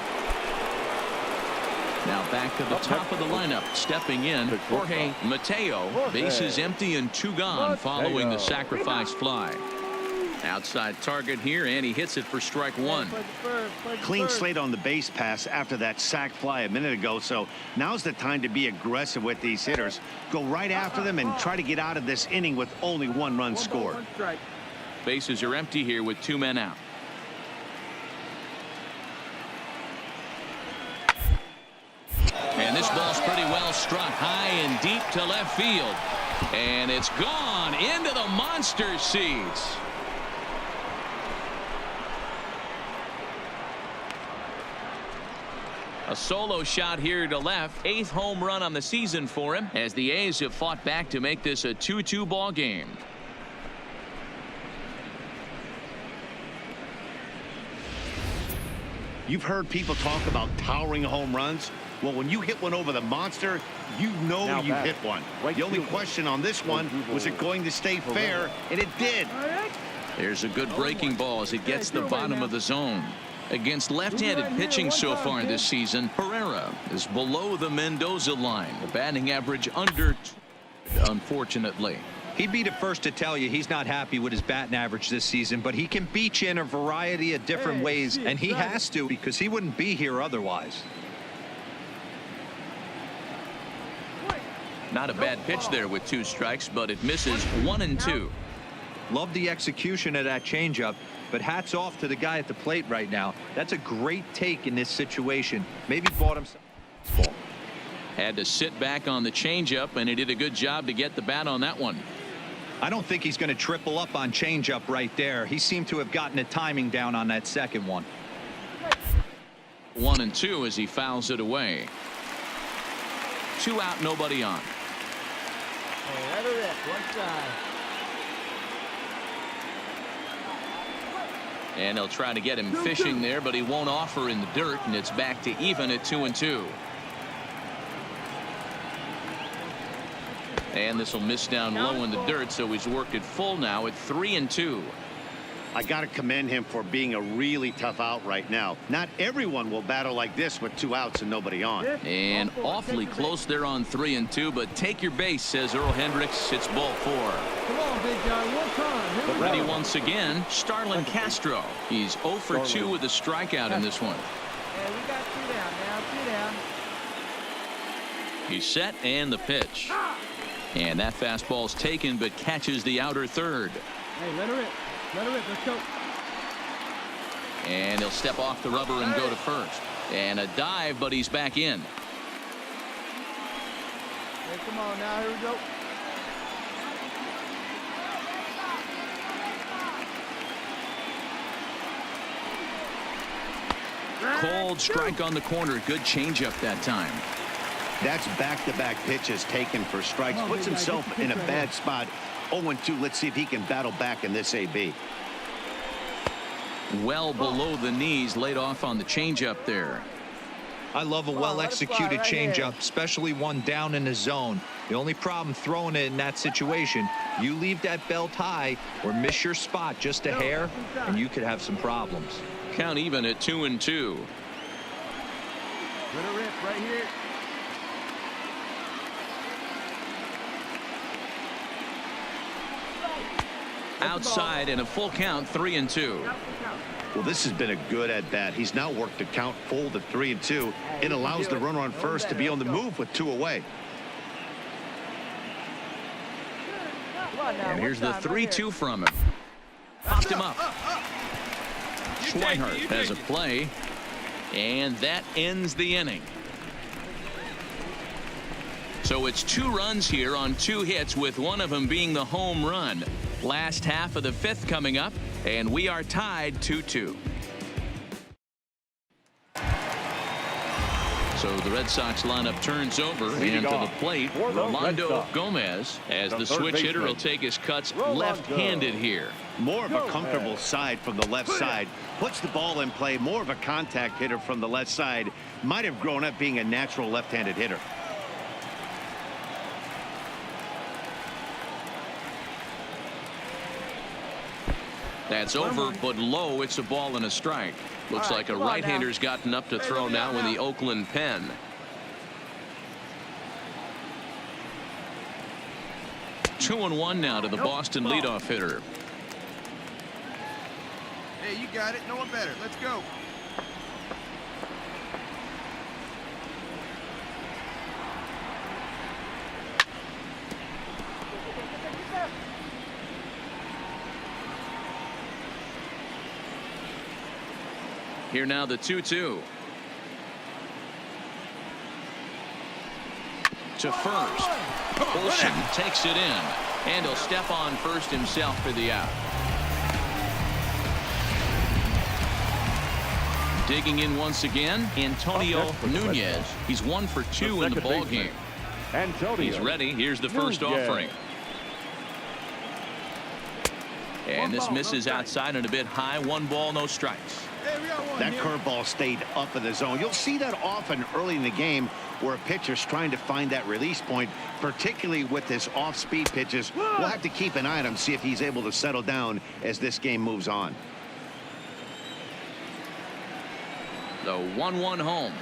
Speaker 1: Now back to the top of the lineup. Stepping in, Jorge Mateo. Bases empty and 2 gone following the sacrifice fly. Outside target here, and he hits it for strike 1.
Speaker 2: Clean slate on the base pass after that sac fly a minute ago, so now's the time to be aggressive with these hitters. Go right after them and try to get out of this inning with only 1 run scored.
Speaker 1: Bases are empty here with 2 men out. And this ball's pretty well struck high and deep to left field. And it's gone into the monster seats. A solo shot here to left. 8th home run on the season for him, as the A's have fought back to make this a 2-2 ball game.
Speaker 2: You've heard people talk about towering home runs. Well, when you hit one over the monster, you know
Speaker 5: Now
Speaker 2: you
Speaker 5: back.
Speaker 2: hit one.
Speaker 5: Right
Speaker 2: The only
Speaker 5: fielder.
Speaker 2: question on this one was it going to stay fair, and it did.
Speaker 1: There's a good breaking ball as it gets the bottom of the zone. Against left-handed pitching so far this season, Herrera is below the Mendoza line. The batting average under, unfortunately.
Speaker 4: He'd be the first to tell you he's not happy with his batting average this season, but he can beat you in a variety of different ways, and he has to, because he wouldn't be here otherwise.
Speaker 1: Not a bad pitch there with 2 strikes, but it misses 1-2.
Speaker 4: Love the execution of that changeup, but hats off to the guy at the plate right now. That's a great take in this situation. Maybe bought himself a ball.
Speaker 1: Had to sit back on the changeup, and he did a good job to get the bat on that one.
Speaker 4: I don't think he's going to triple up on changeup right there. He seemed to have gotten the timing down on that second one.
Speaker 1: 1-2 as he fouls it away. 2 out, nobody on.
Speaker 7: Let her rip, one side.
Speaker 1: And they'll try to get him fishing there, but he won't offer in the dirt, and it's back to even at 2-2. And this will miss down low in the dirt, so he's worked it full now at 3-2.
Speaker 2: I got to commend him for being a really tough out right now. Not everyone will battle like this with 2 outs and nobody on.
Speaker 1: And awfully close there on 3-2, but take your base, says Earl Hendricks. It's ball 4.
Speaker 7: Come on, big guy, one time. Here we
Speaker 1: Ready
Speaker 7: go.
Speaker 1: once again, Starlin Castro. He's 0 for 2 with a strikeout in this one.
Speaker 7: Yeah, we got 2 down now, 2 down.
Speaker 1: He's set, and the pitch. And that fastball's taken, but catches the outer third.
Speaker 7: Hey, let her rip. Let her rip. Let's go.
Speaker 1: And he'll step off the rubber and go to first. And a dive, but he's back in.
Speaker 7: Hey, come on now. Here we go.
Speaker 1: Cold strike on the corner. Good changeup that time.
Speaker 2: That's back-to-back pitches taken for strikes. Puts himself in a bad spot. 0-2. Let's see if he can battle back in this AB.
Speaker 1: Well below the knees, laid off on the changeup there.
Speaker 4: I love a well-executed changeup, especially one down in the zone. The only problem throwing it in that situation, you leave that belt high or miss your spot just a hair, and you could have some problems.
Speaker 1: Count even at 2-2.
Speaker 7: Let her rip right here.
Speaker 2: outside and a full count, 3-2. Well, this has been a good at bat. He's now worked the count full to 3-2. It allows the runner on first to be on the move with 2 away.
Speaker 1: And here's the 3-2 from him. Popped him up. Schweinhart has a play, and that ends the inning. So So it's 2 runs here on 2 hits, with one of them being the home run. Last half of the 5th coming up, and we are tied 2-2. So the Red Sox lineup turns over, and to the plate, Rolando Gomez, as the switch hitter will take his cuts left-handed here.
Speaker 2: More of a comfortable side from the left side. Puts the ball in play. More of a contact hitter from the left side. Might have grown up being a natural left-handed hitter.
Speaker 1: That's over, but low. It's a ball and a strike. Looks like a right-hander's gotten up to throw now in the Oakland pen. 2-1 now to the Boston leadoff hitter.
Speaker 3: Hey, you got it. No one better. Let's go.
Speaker 1: Here now the 2-2. To first. Olsen takes it in, and he'll step on first himself for the out. Digging in once again, Antonio Nunez. He's 1 for 2 in the ball game. He's ready. Here's the first offering. And this misses outside and a bit high. 1 ball, no strikes.
Speaker 2: That curveball stayed up in the zone. You'll see that often early in the game where a pitcher's trying to find that release point, particularly with his off-speed pitches. We'll have to keep an eye on him, see if he's able to settle down as this game moves on.
Speaker 1: The 1-1 home.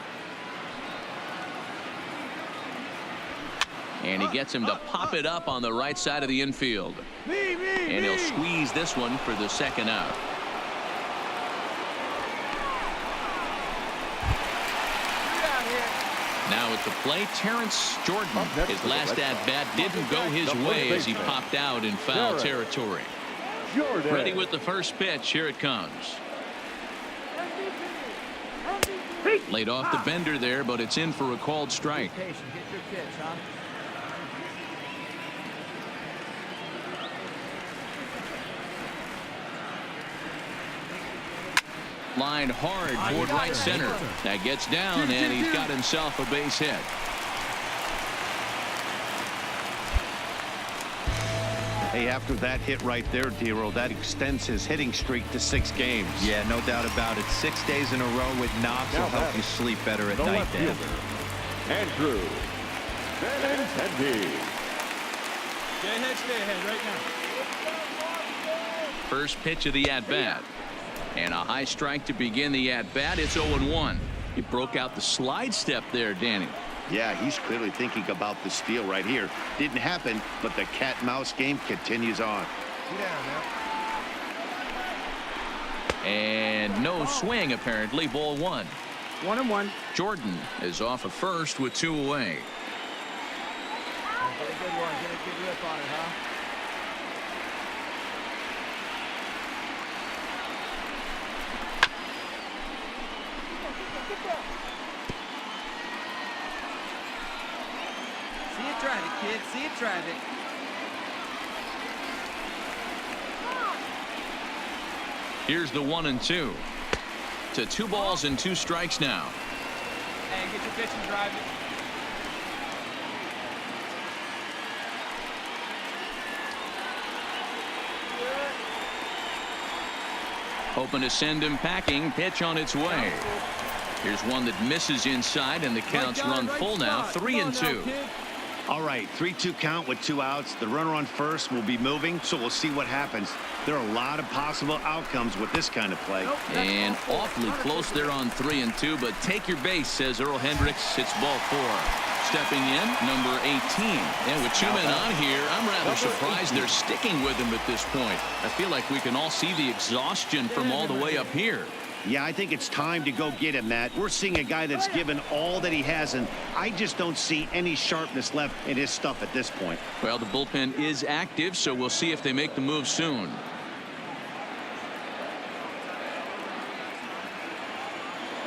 Speaker 1: And he gets him to pop it up on the right side of the infield. And he'll squeeze this one for the second out. Now at the plate, Terrence Jordan. His last at-bat didn't go his way as he popped out in foul territory. Ready with the first pitch. Here it comes. Laid off the bender there, but it's in for a called strike. Line hard toward right center. That gets down, and he's got himself a base hit.
Speaker 2: Hey, after that hit right there, Dero, that extends his hitting streak to 6 games.
Speaker 4: Yeah, no doubt about it. 6 days in a row with knocks will help you sleep better at night, Dan.
Speaker 5: Andrew Benintendi.
Speaker 6: Stay ahead right now.
Speaker 1: First pitch of the at-bat. And a high strike to begin the at-bat. It's 0-1. He broke out the slide step there, Danny.
Speaker 2: Yeah, he's clearly thinking about the steal right here. Didn't happen, but the cat-mouse game continues on.
Speaker 3: Get down now.
Speaker 1: And no swing, apparently. Ball 1.
Speaker 7: 1-1.
Speaker 1: Jordan is off of first with 2 away.
Speaker 7: Get a good one. Get a good rip on it, huh? See it, drive it, kid. See it, drive it.
Speaker 1: Here's the 1-2. To 2 balls and 2 strikes now.
Speaker 6: And get your pitch and drive it.
Speaker 1: Hoping to send him packing. Pitch on its way. Here's one that misses inside, and the count's run full now. 3-2.
Speaker 2: All right, 3-2 count with 2 outs. The runner on first will be moving, so we'll see what happens. There are a lot of possible outcomes with this kind of play.
Speaker 1: And awfully close there on 3-2, but take your base, says Earl Hendricks. It's ball 4. Stepping in, number 18. And with 2 men on here, I'm rather surprised they're sticking with him at this point. I feel like we can all see the exhaustion from all the way up here.
Speaker 2: Yeah, I think it's time to go get him, Matt. We're seeing a guy that's given all that he has, and I just don't see any sharpness left in his stuff at this point.
Speaker 1: Well, the bullpen is active, so we'll see if they make the move soon.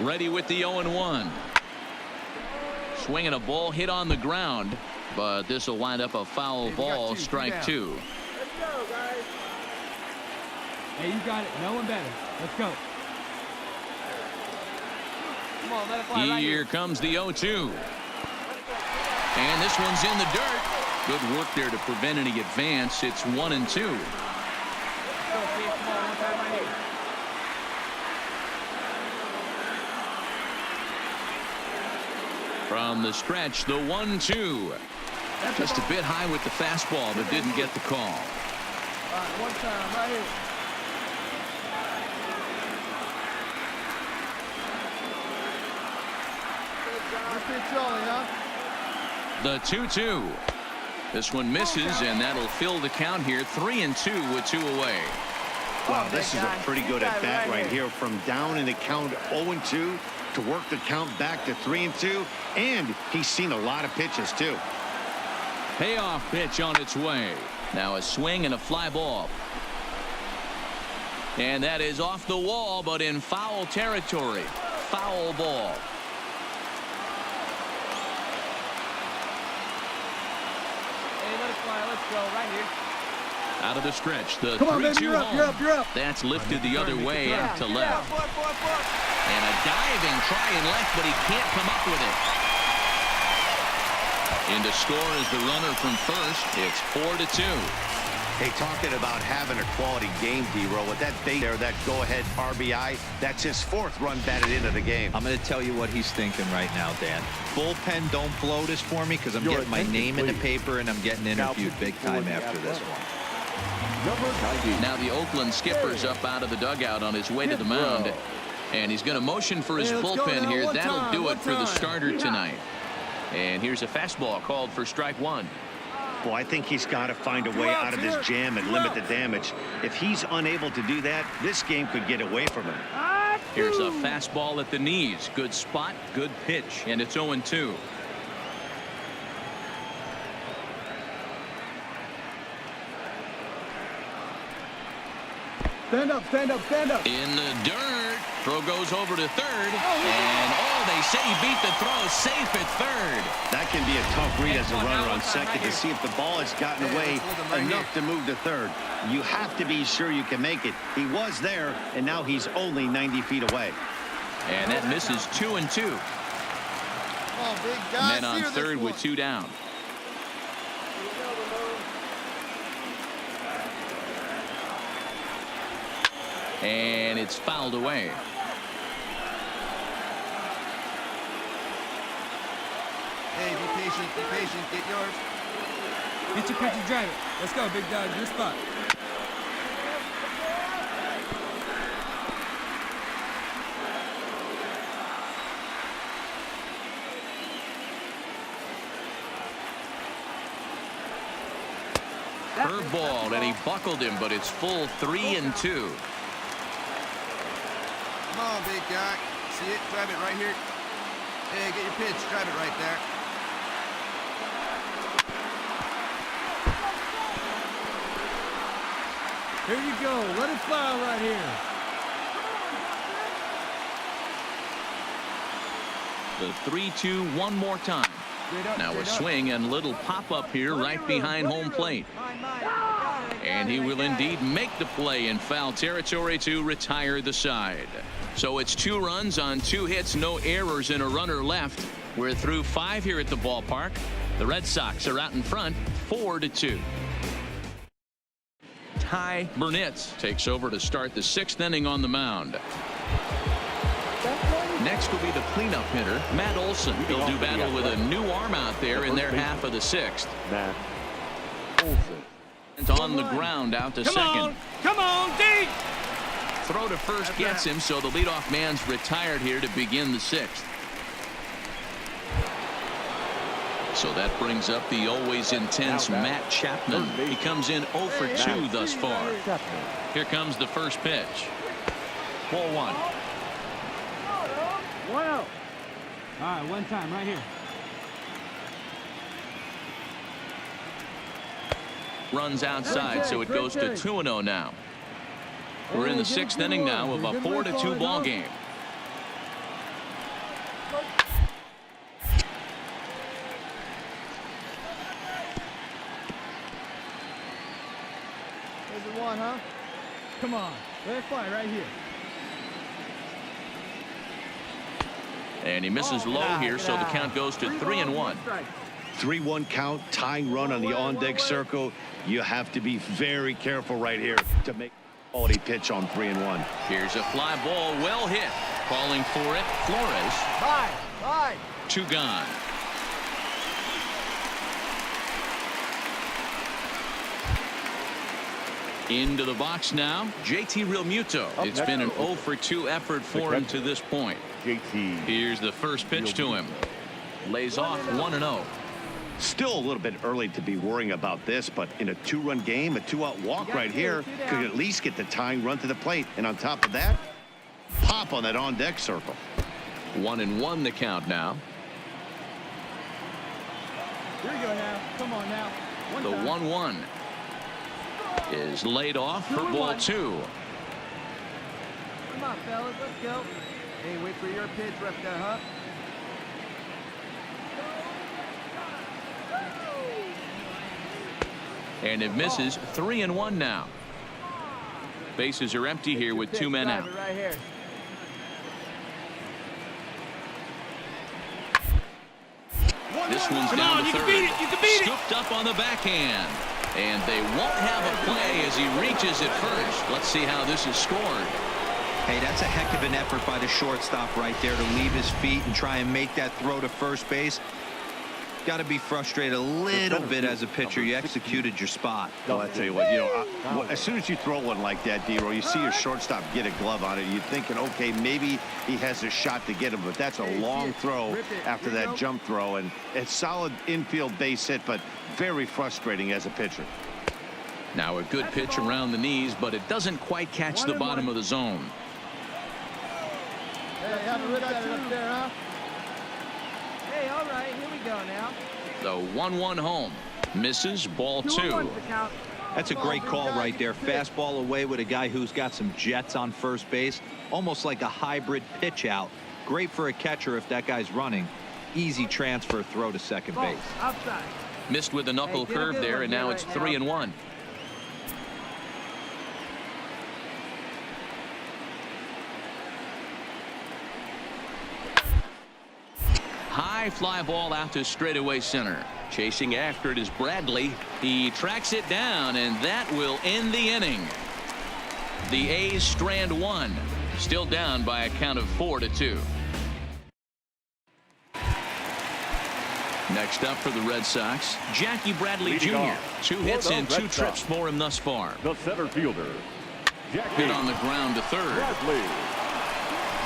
Speaker 1: Ready with the 0-1. Swinging a ball hit on the ground. But this will wind up a foul ball, strike two.
Speaker 7: Let's go, guys. Hey, you got it. No one better. Let's go. Come on, let it fly right
Speaker 1: Here comes the 0-2. And this one's in the dirt. Good work there to prevent any advance. It's 1-2.
Speaker 7: Let's go, Steve. Come on, one time right here.
Speaker 1: From the stretch, the 1-2. Just a bit high with the fastball, but didn't get the call.
Speaker 7: All right, one time right here.
Speaker 1: The 2-2. This one misses, and that'll fill the count here. 3-2 with two away.
Speaker 2: Wow, this is a pretty good at bat right here. From down in the count 0-2 to work the count back to 3-2, and he's seen a lot of pitches too.
Speaker 1: Payoff pitch on its way. Now a swing and a fly ball. And that is off the wall, but in foul territory. Foul ball.
Speaker 7: Hey, let it fly. Let's go right here.
Speaker 1: Out of the stretch, the 3-2 home.
Speaker 7: You're up.
Speaker 1: That's lifted the other way out to left.
Speaker 7: Foot.
Speaker 1: And a diving try in left, but he can't come up with it. In to score is the runner from first. It's 4-2.
Speaker 2: Hey, talking about having a quality game, D-Row, with that bait there, that go-ahead RBI, that's his fourth run batted into the game.
Speaker 4: I'm going to tell you what he's thinking right now, Dan. Bullpen, don't blow this for me, because I'm getting my name in the paper and I'm getting interviewed big time after this one.
Speaker 1: Now the Oakland skipper's up out of the dugout on his way to the mound. And he's going to motion for his bullpen here. That'll do it for the starter tonight. And here's a fastball called for strike one.
Speaker 2: Well, I think he's got to find a way out of this jam and limit the damage. If he's unable to do that, this game could get away from him.
Speaker 1: Here's a fastball at the knees. Good spot, good pitch, and it's 0-2.
Speaker 7: Stand up, stand up, stand up.
Speaker 1: In the dirt. Throw goes over to third. And they say he beat the throw. Safe at third.
Speaker 2: That can be a tough read as a runner on second to see if the ball has gotten away enough to move to third. You have to be sure you can make it. He was there, and now he's only 90 feet away.
Speaker 1: And that misses 2-2.
Speaker 3: Come on, big guy.
Speaker 1: Men on third with two down. And it's fouled away.
Speaker 3: Hey, be patient, get yours.
Speaker 6: Get your pitch and drive it. Let's go, big dog. Your spot.
Speaker 1: Curveball, and he buckled him, but it's full 3-2.
Speaker 3: Come on, big guy. See it? Drive it right here. Hey, get your pitch. Drive it right there.
Speaker 7: Here you go. Let it fly right here.
Speaker 1: The 3-2 one more time. Now a swing and little pop-up here right behind home plate. And he will indeed make the play in foul territory to retire the side. So it's 2 runs on 2 hits, no errors, and a runner left. We're through 5 here at the ballpark. The Red Sox are out in front, 4-2. Ty Burnitz takes over to start the 6th inning on the mound. Next will be the cleanup hitter, Matt Olson. He'll do battle with a new arm out there in their half of the 6th.
Speaker 5: Matt Olson.
Speaker 1: And on the ground out to second.
Speaker 6: Come on, D.
Speaker 1: Throw to first gets him, so the leadoff man's retired here to begin the 6th. So that brings up the always intense Matt Chapman. He comes in 0 for 2 thus far. Here comes the first pitch. Ball 1.
Speaker 7: Wow. All right, one time right here.
Speaker 1: Runs outside, so it goes to 2-0 now. We're in the 6th inning now of a 4-2 ball game.
Speaker 7: 1-1, huh? Come on. Let it fly right here.
Speaker 1: And he misses low here, so the count goes to 3-1.
Speaker 2: 3-1 count, tying run on the on-deck circle. You have to be very careful right here to make a quality pitch on 3-1.
Speaker 1: Here's a fly ball, well hit. Calling for it, Flores.
Speaker 7: Bye.
Speaker 1: 2 gone. Into the box now, JT Realmuto. It's been an 0 for 2 effort for him to this point.
Speaker 5: JT.
Speaker 1: Here's the first pitch to him. Lays off 1-0.
Speaker 2: Still a little bit early to be worrying about this, but in a 2-run game, a 2-out walk right here could at least get the tying run to the plate. And on top of that, pop on that on-deck circle.
Speaker 1: 1-1 the count now.
Speaker 7: Here we go now. Come on now.
Speaker 1: The 1-1 is laid off for ball 2.
Speaker 7: Come on, fellas. Let's go. Hey, wait for your pitch, ref guy, huh?
Speaker 1: And it misses. 3-1 now. Bases are empty here with 2 men out.
Speaker 7: Right here.
Speaker 1: This one's down to third.
Speaker 6: You can beat it.
Speaker 1: Scooped up on the backhand. And they won't have a play as he reaches it first. Let's see how this is scored.
Speaker 4: Hey, that's a heck of an effort by the shortstop right there to leave his feet and try and make that throw to first base. Got to be frustrated a little bit as a pitcher. You executed your spot.
Speaker 2: Well, I tell you what, as soon as you throw one like that, D-Roll, you see your shortstop get a glove on it. You're thinking, okay, maybe he has a shot to get him, but that's a long throw after that jump throw. And it's solid infield base hit, but very frustrating as a pitcher.
Speaker 1: Now a good pitch around the knees, but it doesn't quite catch the bottom of the zone.
Speaker 7: Hey, haven't ripped that up there, huh? Hey, all right, here we go now.
Speaker 1: The 1-1 home. Misses, ball 2.
Speaker 4: That's a great call right there. Fastball away with a guy who's got some jets on first base. Almost like a hybrid pitch out. Great for a catcher if that guy's running. Easy transfer throw to second base.
Speaker 7: Outside.
Speaker 1: Missed with a knuckle curve there, and now it's 3-1. High fly ball out to straightaway center. Chasing after it is Bradley. He tracks it down, and that will end the inning. The A's strand 1. Still down by a count of 4-2. Next up for the Red Sox, Jackie Bradley Jr. 2 hits and 2 trips for him thus far.
Speaker 5: The center fielder, Jackie
Speaker 1: Hit on the ground to third.
Speaker 5: Bradley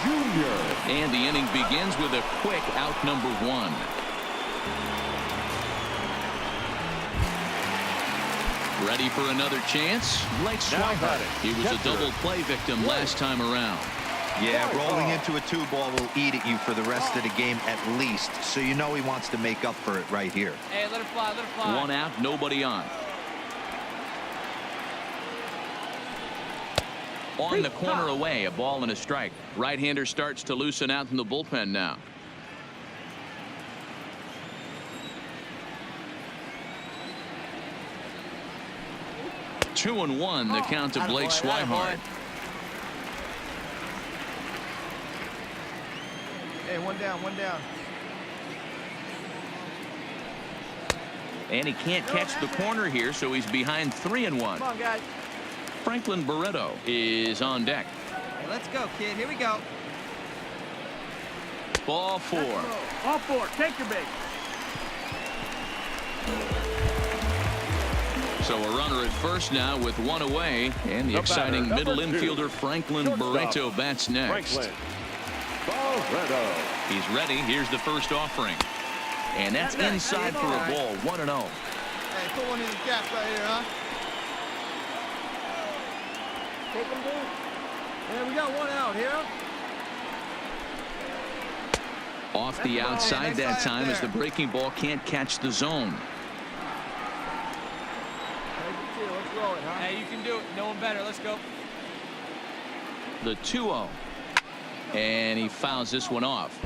Speaker 5: Jr.
Speaker 1: And the inning begins with a quick out number 1. Ready for another chance? Blake Swihart. He was a double play victim last time around.
Speaker 4: Yeah, rolling into a 2-ball will eat at you for the rest of the game at least. So you know he wants to make up for it right here.
Speaker 6: Hey, let it fly, let it fly.
Speaker 1: 1 out, nobody on. On the corner away, a ball and a strike. Right-hander starts to loosen out in the bullpen now. Two and 1 the count to Blake Swihart.
Speaker 7: Hey, one down, one down.
Speaker 1: And he can't catch the corner here, so he's behind 3-1.
Speaker 7: Come on, guys.
Speaker 1: Franklin Barreto is on deck.
Speaker 7: Hey, let's go, kid. Here we go.
Speaker 1: Ball 4.
Speaker 7: All 4. Take your big.
Speaker 1: So a runner at first now with 1 away, and the exciting middle infielder Franklin Barreto bats next.
Speaker 5: Franklin Barreto.
Speaker 1: He's ready. Here's the first offering. And that's inside for a ball. 1-0.
Speaker 7: Hey, put one in the gap right here, huh? Take him, dude. Yeah, we got 1 out here.
Speaker 1: Off the outside that time as the breaking ball can't catch the zone.
Speaker 7: Let's roll it, huh?
Speaker 6: Hey, you can do it. No one better. Let's go.
Speaker 1: The 2-0. And he fouls this one off.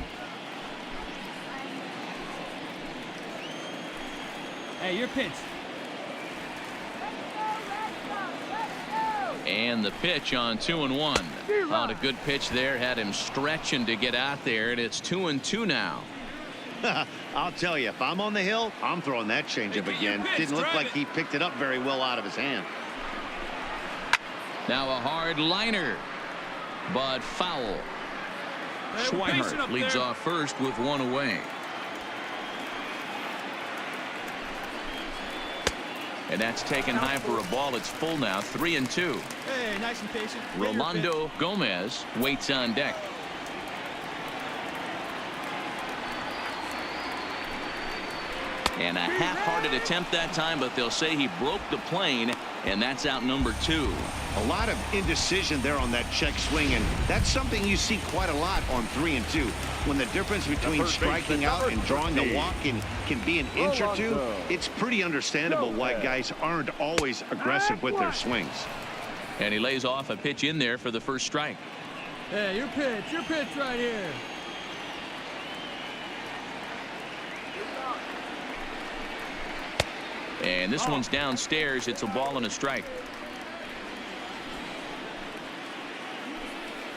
Speaker 6: Hey, your pitch.
Speaker 1: And the pitch on 2-1. On a good pitch there, had him stretching to get out there, and it's 2-2 now.
Speaker 2: I'll tell you, if I'm on the hill, I'm throwing that changeup again. Didn't look like he picked it up very well out of his hand.
Speaker 1: Now a hard liner, but foul. Schweinert leads off first with one away. And that's taken high for a ball. It's full now, 3-2.
Speaker 7: Hey, nice and patient.
Speaker 1: Rolando Gomez waits on deck. And a half-hearted attempt that time, but they'll say he broke the plane, and that's out number 2.
Speaker 2: A lot of indecision there on that check swing, and that's something you see quite a lot on 3-2. When the difference between striking out and drawing the walk can be an inch or two, it's pretty understandable why guys aren't always aggressive with their swings.
Speaker 1: And he lays off a pitch in there for the first strike.
Speaker 7: Hey, your pitch right here.
Speaker 1: And this one's downstairs. It's a ball and a strike.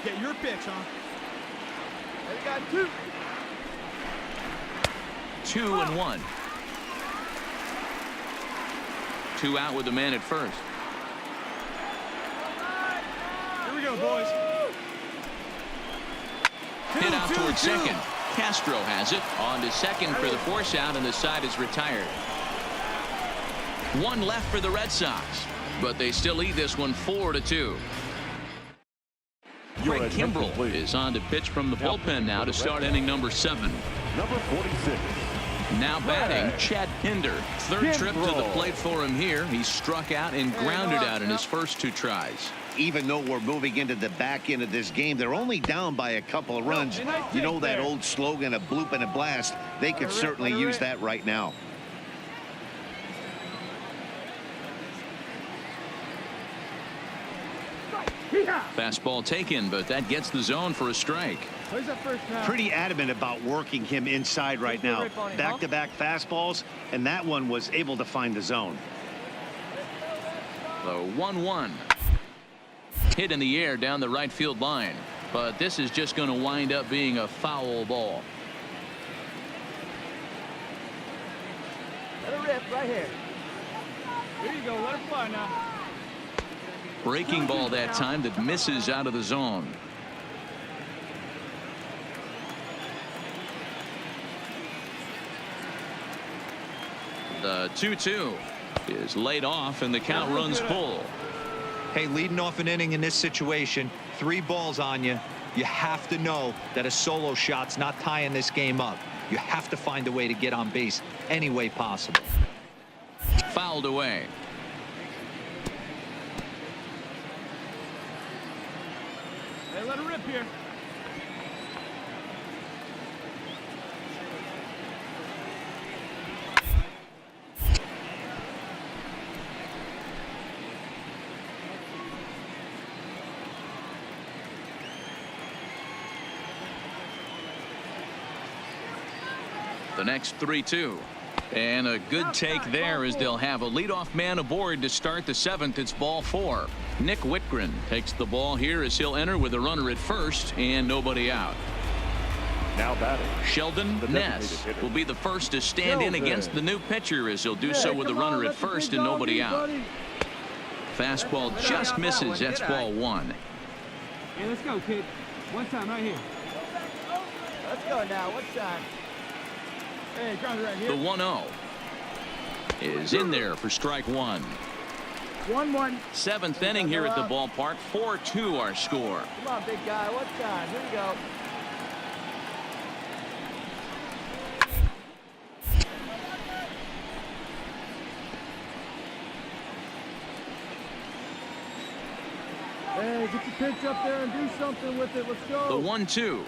Speaker 7: Get your pitch, huh? They got 2.
Speaker 1: 2-1. 2 out with the man at first.
Speaker 7: Here we go, boys.
Speaker 1: Hit out towards second. Castro has it. On to second for the force out, and the side is retired. 1 left for the Red Sox, but they still lead this one 4-2. Craig Kimbrell is on to pitch from the bullpen now to start inning number 7.
Speaker 5: Number 46.
Speaker 1: Now batting, Chad Pinder. Third trip to the plate for him here. He struck out and grounded out in his first 2 tries.
Speaker 2: Even though we're moving into the back end of this game, they're only down by a couple of runs. You know that old slogan, a bloop and a blast. They could certainly use that right now.
Speaker 1: Fastball taken, but that gets the zone for a strike.
Speaker 2: Pretty adamant about working him inside right now. Back-to-back fastballs, and that one was able to find the zone.
Speaker 1: The 1-1. Hit in the air down the right field line, but this is just going to wind up being a foul ball.
Speaker 7: Let it rip right here. Here you go. Let it fly now.
Speaker 1: Breaking ball that time that misses out of the zone. The 2-2 is laid off, and the count runs full.
Speaker 4: Hey, leading off an inning in this situation, 3 balls on you. You have to know that a solo shot's not tying this game up. You have to find a way to get on base any way possible.
Speaker 1: Fouled away.
Speaker 7: Hey, let it rip here.
Speaker 1: The next 3-2. And a good take there as they'll have a leadoff man aboard to start the 7th. It's ball 4. Nick Whitgren takes the ball here as he'll enter with a runner at first and nobody out.
Speaker 5: Now batting,
Speaker 1: Sheldon Ness will be the first to stand in against the new pitcher as he'll do so with a runner at first and nobody out. Fastball just misses. That's ball 1.
Speaker 7: Hey, let's go, kid. One time right here. Let's go now. One time. Hey, ground right here.
Speaker 1: The 1-0 is in there for strike 1.
Speaker 7: 1-1.
Speaker 1: 7th inning here at the ballpark. 4-2 our score.
Speaker 7: Come on, big guy. One time. Here we go. Hey, get your pitch up there and do something with it. Let's go.
Speaker 1: The 1-2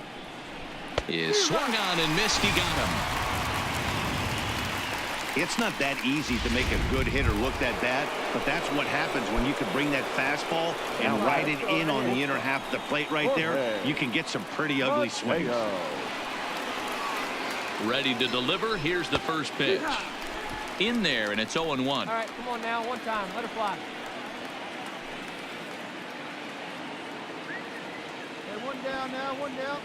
Speaker 1: is swung on and missed. He got him.
Speaker 2: It's not that easy to make a good hitter look that bad, but that's what happens when you can bring that fastball and ride it in on the inner half of the plate right there. You can get some pretty ugly swings.
Speaker 1: Ready to deliver. Here's the first pitch. In there, and it's 0-1.
Speaker 7: All right, come on now. One time. Let it fly. One down now, one down.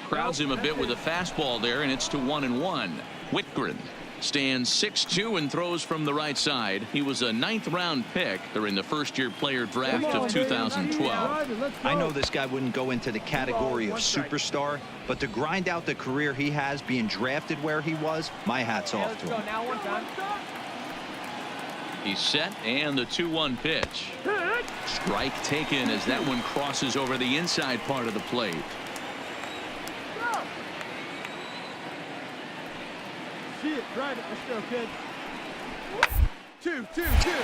Speaker 1: Crowds him a bit with a fastball there, and it's to 1-1. Whitgren stands 6'2" and throws from the right side. He was a 9th round pick during the first-year player draft of 2012.
Speaker 4: I know this guy wouldn't go into the category of superstar, but to grind out the career he has being drafted where he was, my hat's off to him.
Speaker 7: Now one time.
Speaker 1: He's set, and the 2-1 pitch. Strike taken as that one crosses over the inside part of the plate.
Speaker 7: See it, drive it. Let's go, kid. 2.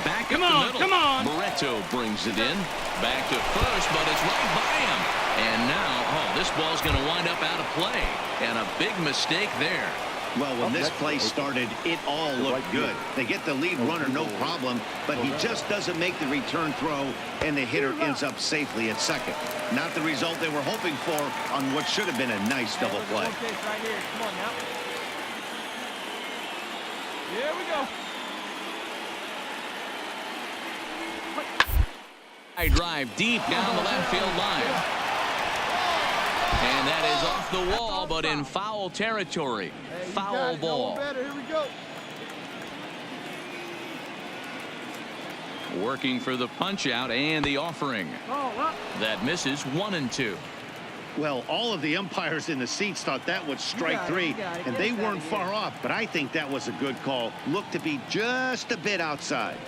Speaker 1: Back up the middle. Come on. Barreto brings it in. Back to first, but it's right by him. And now, this ball's going to wind up out of play. And a big mistake there.
Speaker 2: Well, when this play started, it all looked good. They get the lead runner, no problem, but he just doesn't make the return throw, and the hitter ends up safely at second. Not the result they were hoping for on what should have been a nice double play.
Speaker 7: Right here. Come on now. Here we go.
Speaker 1: I drive deep down the left field line. And that is off the wall, but in foul territory. Foul ball.
Speaker 7: Here we go.
Speaker 1: Working for the punch out and the offering. That misses 1-2.
Speaker 2: Well, all of the umpires in the seats thought that was strike three, and they weren't far off, but I think that was a good call. Looked to be just a bit outside.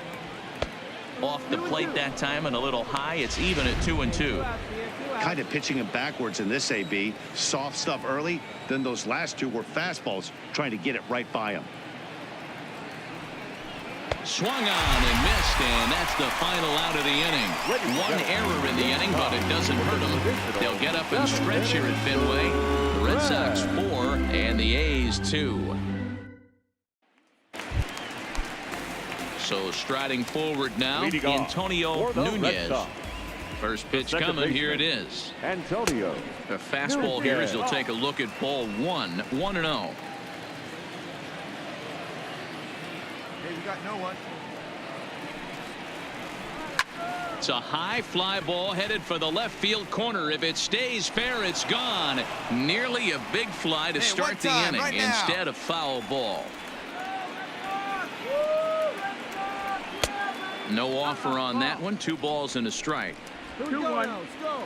Speaker 1: Off the plate that time and a little high. It's even at 2-2.
Speaker 2: Kind of pitching him backwards in this AB. Soft stuff early, then those last two were fastballs, trying to get it right by him.
Speaker 1: Swung on and missed, and that's the final out of the inning. One error in the inning, but it doesn't hurt them. They'll get up and stretch here at Fenway. The Red Sox 4 and the A's 2. So striding forward now, Antonio Nunez. First pitch coming. Here it is.
Speaker 5: Antonio.
Speaker 1: The fastball here as they'll take a look at ball 1. 1-0.
Speaker 3: Hey, we got no one.
Speaker 1: It's a high fly ball headed for the left field corner. If it stays fair, it's gone. Nearly a big fly to start the inning instead of foul ball. No offer on that one. 2 balls and a strike.
Speaker 7: 2-1. Let's go.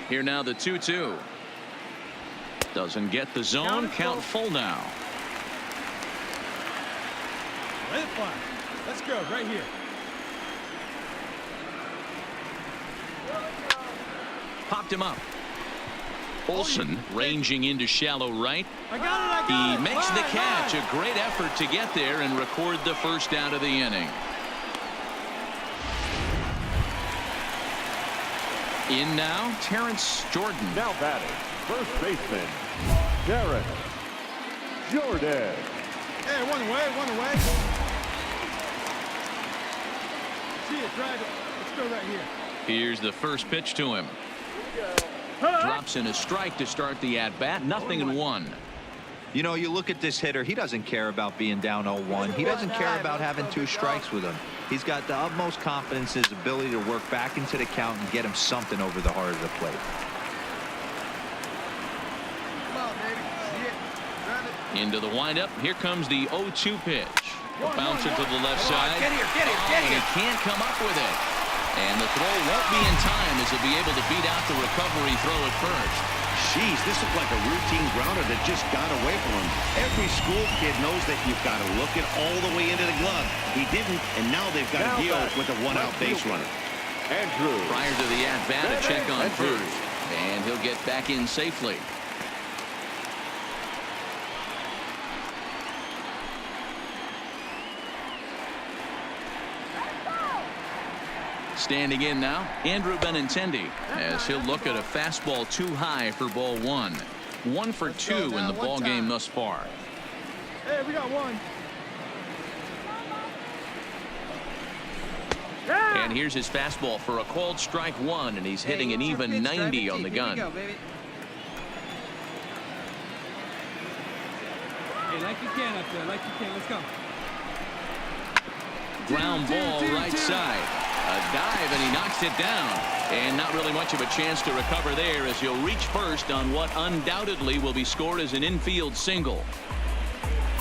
Speaker 1: Here now the 2-2. Doesn't get the zone. Count full now.
Speaker 6: Let it fly. Let's go right here.
Speaker 1: Popped him up. Olsen ranging into shallow right.
Speaker 6: I got it.
Speaker 1: He makes the catch. A great effort to get there and record the first out of the inning. In now, Terrence Jordan.
Speaker 5: Now batting, first baseman, Terrence Jordan.
Speaker 7: Hey, one away. See it, drive it. Let's go right here.
Speaker 1: Here's the first pitch to him. Drops in a strike to start the at-bat. 0-1.
Speaker 4: You know, you look at this hitter, he doesn't care about being down 0-1. He doesn't care about having 2 strikes with him. He's got the utmost confidence in his ability to work back into the count and get him something over the heart of the plate.
Speaker 3: Come on, baby. See it. Grab it.
Speaker 1: Into the windup. Here comes the 0-2 pitch. A bouncer to the left side.
Speaker 6: Get here.
Speaker 1: And he can't come up with it. And the throw won't be in time as he'll be able to beat out the recovery throw at first.
Speaker 2: Jeez, this looked like a routine grounder that just got away from him. Every school kid knows that you've got to look it all the way into the glove. He didn't, and now they've got to deal with a 1-out base runner.
Speaker 5: Andrew.
Speaker 1: Prior to the at-bat, a check on first. And he'll get back in safely. Standing in now, Andrew Benintendi, as he'll look at a fastball too high for ball 1. 1 for 2 in the ball game thus far.
Speaker 7: Hey, we got one.
Speaker 1: And here's his fastball for a called strike one, and he's hitting an even 90 on the gun.
Speaker 7: Hey, like you can up there, like you can. Let's go.
Speaker 1: Ground ball right side. A dive, and he knocks it down. And not really much of a chance to recover there as he'll reach first on what undoubtedly will be scored as an infield single.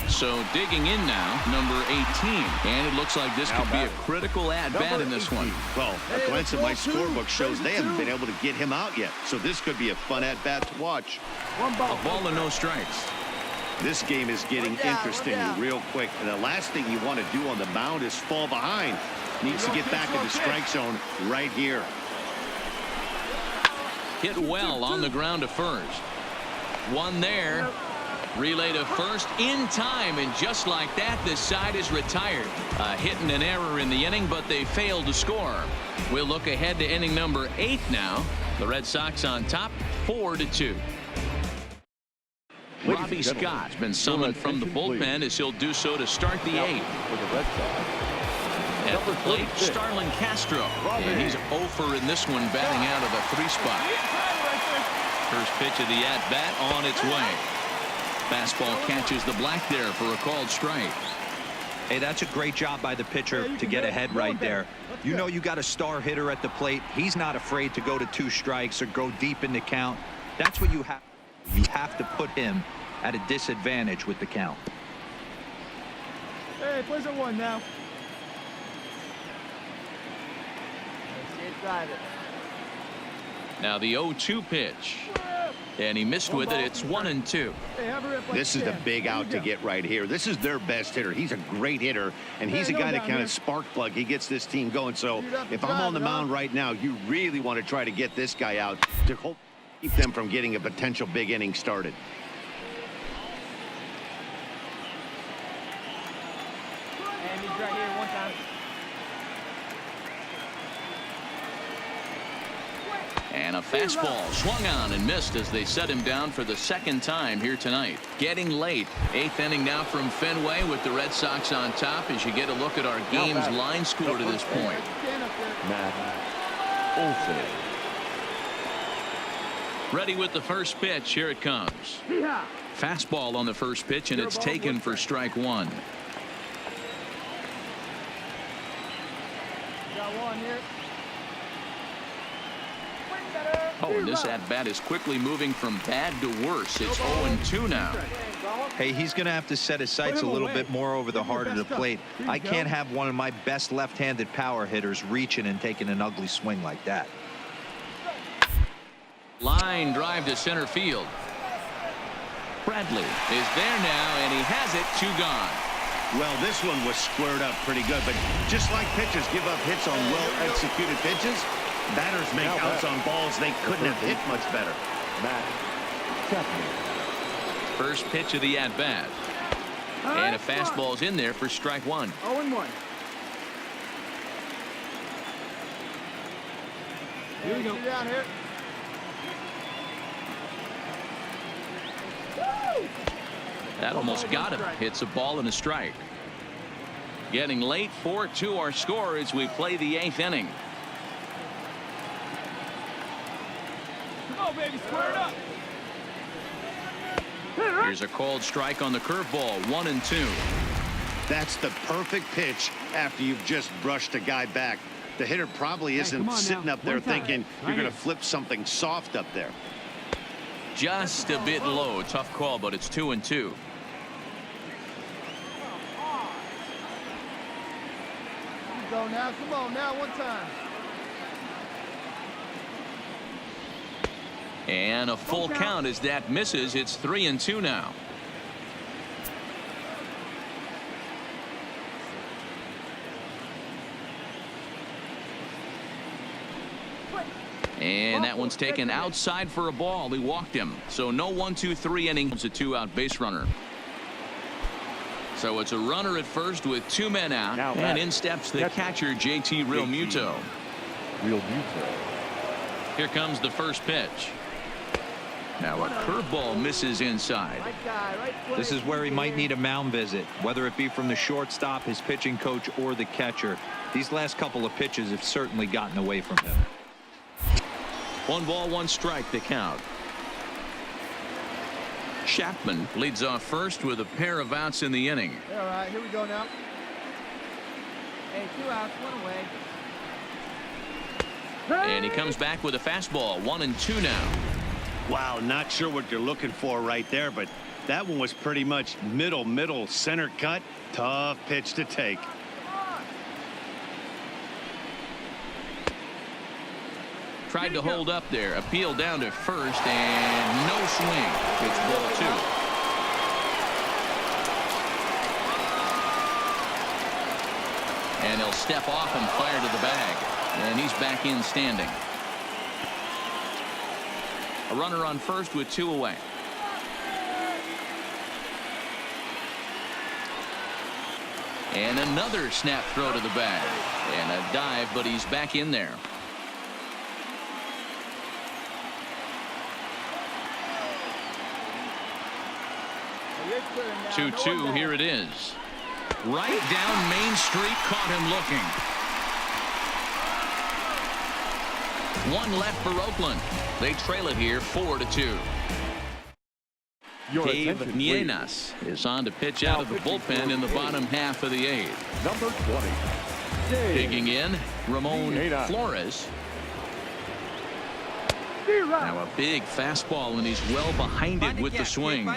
Speaker 1: So digging in now, number 18. And it looks like this could be a critical at-bat in this one.
Speaker 2: Well, a glance at my scorebook shows they haven't been able to get him out yet. So this could be a fun at-bat to watch.
Speaker 1: A ball and no strikes.
Speaker 2: This game is getting interesting real quick. And the last thing you want to do on the mound is fall behind. Needs to get back in the strike zone right here.
Speaker 1: Hit well on the ground to first. One there. Relay to first in time, and just like that, this side is retired. A hit and an error in the inning, but they failed to score. We'll look ahead to inning number 8 now. The Red Sox on top, 4-2. Robbie Scott's been summoned from the bullpen as he'll do so to start the 8th. At the plate, Starlin Castro. And he's 0 in this one, batting out of a 3 spot. First pitch of the at-bat on its way. Fastball catches the black there for a called strike.
Speaker 4: Hey, that's a great job by the pitcher to get ahead right there. You know you got a star hitter at the plate. He's not afraid to go to 2 strikes or go deep in the count. That's what you have. You have to put him at a disadvantage with the count.
Speaker 7: Hey, plays at 1 now.
Speaker 1: Now the 0-2 pitch. And he missed with it. It's 1-2.
Speaker 2: This is the big out to get right here. This is their best hitter. He's a great hitter, and he's a guy that kind of spark plug. He gets this team going. So if I'm on the mound right now, you really want to try to get this guy out to keep them from getting a potential big inning started.
Speaker 7: And he's right here 1 time.
Speaker 1: And a fastball swung on and missed as they set him down for the 2nd time here tonight. Getting late. 8th inning now from Fenway with the Red Sox on top as you get a look at our game's line score to this point.
Speaker 5: Matt Olson.
Speaker 1: Ready with the first pitch. Here it comes. Fastball on the first pitch, and it's taken for strike 1.
Speaker 7: Got 1 here.
Speaker 1: Oh, and this at-bat is quickly moving from bad to worse. It's 0-2 now.
Speaker 4: Hey, he's going to have to set his sights a little bit more over the heart of the plate. I can't have one of my best left-handed power hitters reaching and taking an ugly swing like that.
Speaker 1: Line drive to center field. Bradley is there now, and he has it. 2 gone.
Speaker 2: Well, this one was squared up pretty good, but just like pitchers give up hits on well-executed pitches, batters make outs on balls they couldn't have hit much better.
Speaker 5: Matt Chapman.
Speaker 1: First pitch of the at-bat. And a fastball's in there for strike 1.
Speaker 7: 0-1. Here we go. Down here.
Speaker 1: That almost got him. Hits a ball and a strike. Getting late, 4-2 our score as we play the 8th inning.
Speaker 7: Come on, baby, square it up.
Speaker 1: Here's a called strike on the curveball. 1-2.
Speaker 2: That's the perfect pitch after you've just brushed a guy back. The hitter probably isn't sitting up there thinking you're going to flip something soft up there.
Speaker 1: Just a bit low. Tough call, but it's 2-2.
Speaker 7: Go now, come on now, 1 time.
Speaker 1: And a full count as that misses. It's 3-2 now. And that one's taken outside for a ball. He walked him. So no 1-2-3 inning. It's a 2-out base runner. So it's a runner at first with 2 men out.
Speaker 5: Now
Speaker 1: and in steps the catcher, JT Realmuto.
Speaker 5: Realmuto.
Speaker 1: Here comes the first pitch. Now a curveball misses inside.
Speaker 4: This is where he might need a mound visit, whether it be from the shortstop, his pitching coach, or the catcher. These last couple of pitches have certainly gotten away from him.
Speaker 1: 1 ball, 1 strike to count. Chapman leads off first with a pair of outs in the inning.
Speaker 7: All right, here we go now. Hey, 2 outs, 1 away.
Speaker 1: And he comes back with a fastball. 1-2 now.
Speaker 2: Wow, not sure what you're looking for right there, but that one was pretty much middle center cut. Tough pitch to take.
Speaker 1: Tried to hold up there. Appeal down to first and no swing. It's ball 2. And he'll step off and fire to the bag. And he's back in standing. A runner on first with 2 away. And another snap throw to the bag. And a dive, but he's back in there. 2-2. Here it is. Right down Main Street. Caught him looking. 1 left for Oakland. They trail it here 4-2. Dave Nienas is on to pitch out of the bullpen in the bottom half of the 8th.
Speaker 5: Number 20.
Speaker 1: Digging in, Ramon Flores. Now a big fastball, and he's well behind it with the swing.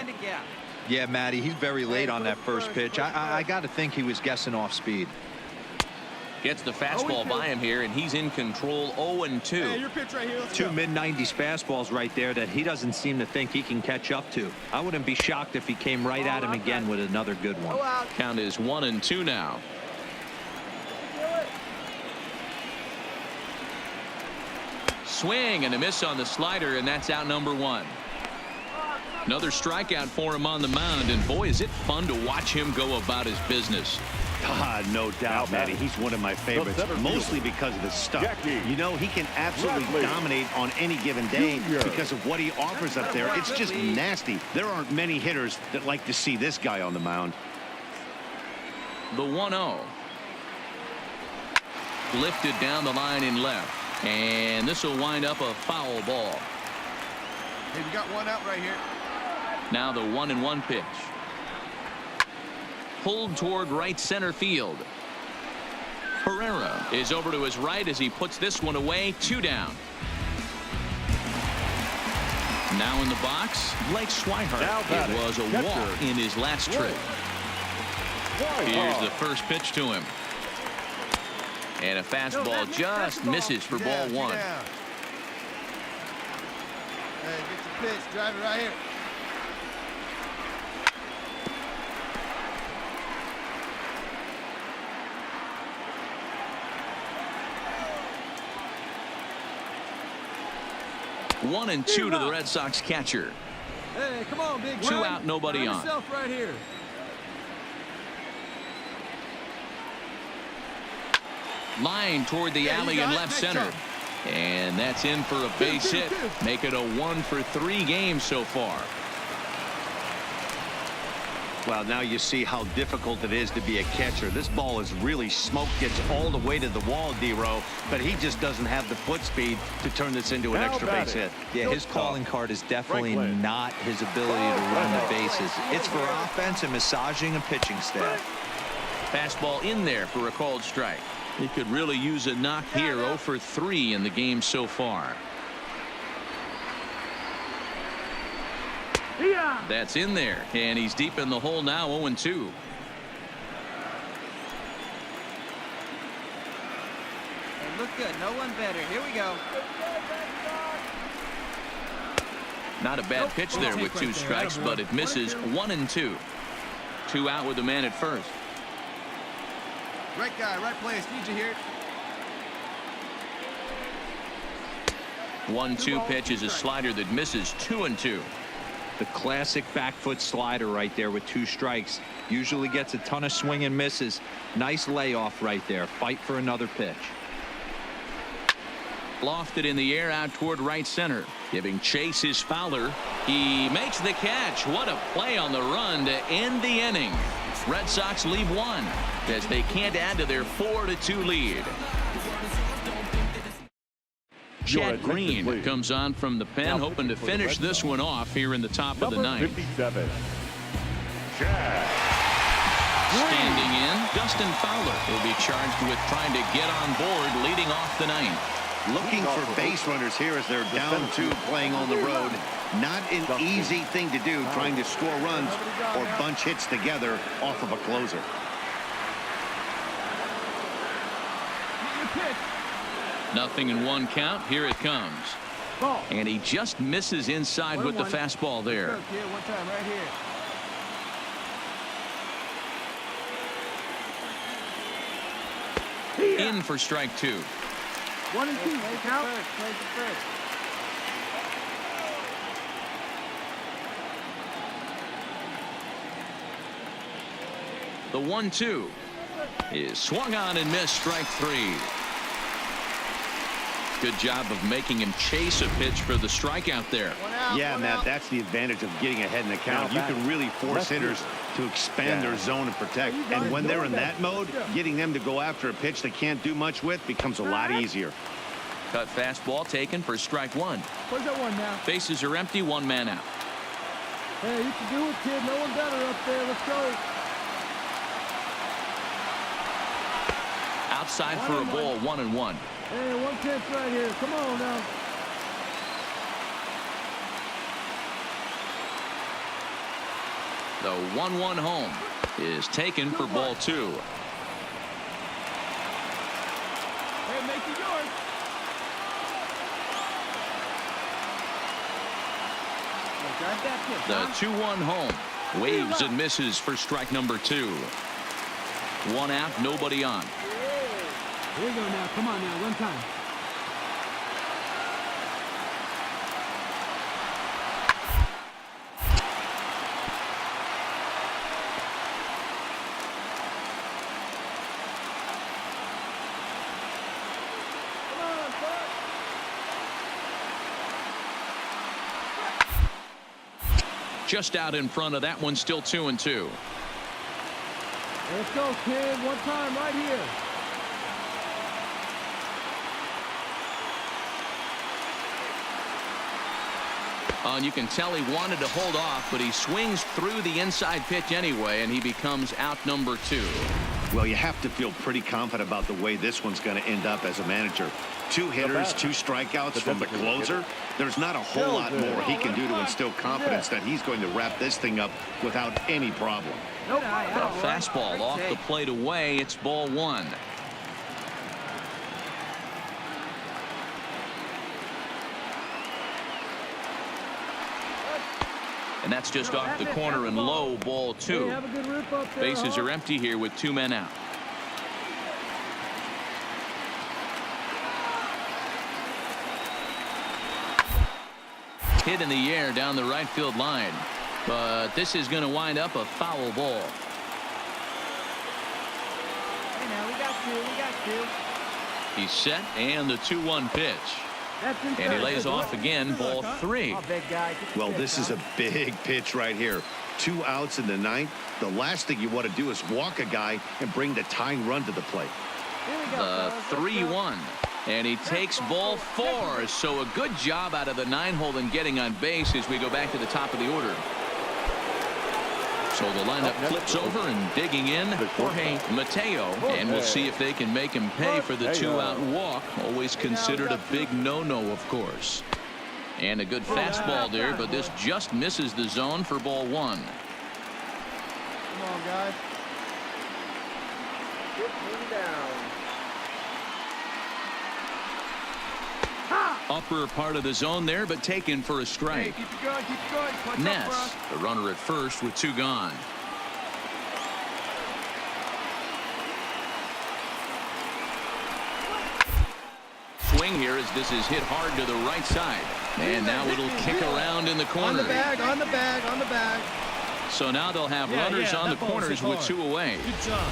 Speaker 4: Yeah, Matty, he's very late on that first pitch. I got to think he was guessing off speed.
Speaker 1: Gets the fastball by him here, and he's in control. 0-2.
Speaker 3: Hey, your pitch right here. Let's
Speaker 4: 2
Speaker 3: go.
Speaker 4: mid-90s fastballs right there that he doesn't seem to think he can catch up to. I wouldn't be shocked if he came right at him again with another good one.
Speaker 1: Count is 1-2 now. Swing and a miss on the slider, and that's out number 1. Another strikeout for him on the mound, and boy, is it fun to watch him go about his business.
Speaker 2: God, no doubt, Matty. He's one of my favorites, mostly because of his stuff. You know, he can absolutely dominate on any given day because of what he offers up there. It's just nasty. There aren't many hitters that like to see this guy on the mound.
Speaker 1: The 1-0. Lifted down the line in left, and this will wind up a foul ball.
Speaker 3: Hey, we got 1 out right here.
Speaker 1: Now the 1-1 pitch. Pulled toward right center field. Herrera is over to his right as he puts this one away. 2 down. Now in the box, Blake Swihart. It was a walk in his last trip. Here's the first pitch to him. And a fastball just misses for ball 1.
Speaker 3: Hey, get the pitch. Drive it right here.
Speaker 1: One and 2 to the Red Sox catcher.
Speaker 7: Hey, come on, big
Speaker 1: 2 out, nobody on.
Speaker 7: Right here.
Speaker 1: Line toward the alley in left center. And that's in for a base hit. Make it a 1 for 3 games so far.
Speaker 2: Well, now you see how difficult it is to be a catcher. This ball is really smoked, gets all the way to the wall, D-Row, but he just doesn't have the foot speed to turn this into an extra base hit.
Speaker 4: Yeah, his calling card is definitely not his ability to run the bases. It's for offense and massaging a pitching staff.
Speaker 1: Fastball in there for a called strike. He could really use a knock here. 0 for 3 in the game so far. That's in there, and he's deep in the hole now. 0-2.
Speaker 7: Hey, look good. No one better. Here we go.
Speaker 1: Not a bad pitch there with 2 strikes, but it misses. 1-2. 2 out with the man at first.
Speaker 3: Right guy, right place. Need you here.
Speaker 1: 1-2 pitch is a slider that misses. 2-2.
Speaker 4: The classic back foot slider right there with 2 strikes. Usually gets a ton of swing and misses. Nice layoff right there. Fight for another pitch.
Speaker 1: Lofted in the air out toward right center. Giving chase is Fowler. He makes the catch. What a play on the run to end the inning. Red Sox leave one as they can't add to their 4-2 lead. Chad Green comes on from the pen, hoping to finish this one off here in the top of the ninth.
Speaker 5: 57.
Speaker 1: Standing in, Dustin Fowler will be charged with trying to get on board leading off the ninth.
Speaker 2: Looking for base runners here as they're down 2 playing on the road. Not an easy thing to do, trying to score runs or bunch hits together off of a closer.
Speaker 1: Nothing in 1 count. Here it comes. And he just misses inside with the fastball there.
Speaker 7: One time right here.
Speaker 1: In for strike 2.
Speaker 7: 1 and 2. Count.
Speaker 1: The 1-2 is swung on and missed. Strike 3. Good job of making him chase a pitch for the strikeout there.
Speaker 2: Yeah, Matt, that's the advantage of getting ahead in the count. You can really force hitters to expand their zone and protect. And when they're in that mode, getting them to go after a pitch they can't do much with becomes a lot easier.
Speaker 1: Cut fastball taken for strike 1.
Speaker 7: Where's that one now?
Speaker 1: Bases are empty. 1 man out.
Speaker 7: Hey, you can do it, kid. No one better up there. Let's go.
Speaker 1: Outside for a ball. 1-1.
Speaker 7: Hey, 1-10 right here. Come on now.
Speaker 1: The 1-1 home is taken for ball 2.
Speaker 7: Hey, make it yours.
Speaker 1: The 2-1 home waves and misses for strike number 2. 1 out, nobody on.
Speaker 7: Here you go now. Come on now. 1 time.
Speaker 1: Just out in front of that one, still 2-2.
Speaker 7: Let's go, kid. 1 time right here.
Speaker 1: And you can tell he wanted to hold off, but he swings through the inside pitch anyway, and he becomes out number 2.
Speaker 2: Well, you have to feel pretty confident about the way this one's going to end up as a manager. 2 hitters, 2 strikeouts from the closer. There's not a whole lot more he can do to instill confidence that he's going to wrap this thing up without any problem.
Speaker 1: The fastball off the plate away. It's ball 1. And that's just off the corner and low, ball 2. Bases are empty here with 2 men out. Hit in the air down the right field line. But this is going to wind up a foul ball.
Speaker 7: Hey, now, we got 2.
Speaker 1: He's set, and the 2-1 pitch. And he lays off again, ball 3.
Speaker 2: Well, this is a big pitch right here. 2 outs in the 9th. The last thing you want to do is walk a guy and bring the tying run to the plate.
Speaker 1: The 3-1. And he takes ball 4. So a good job out of the 9-hole in getting on base as we go back to the top of the order. So the lineup flips over and digging in Jorge Mateo, and we'll see if they can make him pay for the 2-out walk. Always considered a big no-no, of course. And a good fastball there, but this just misses the zone for ball 1.
Speaker 7: Come on, guys. Get me down.
Speaker 1: Upper part of the zone there, but taken for a strike.
Speaker 7: Hey, keep it going, keep it going. Punch
Speaker 1: Ness, the runner at first with 2 gone. Swing here as this is hit hard to the right side. And now it'll kick around in the corner.
Speaker 7: On the bag, on the bag, on the bag.
Speaker 1: So now they'll have runners on the corners with 2 away.
Speaker 6: Good job.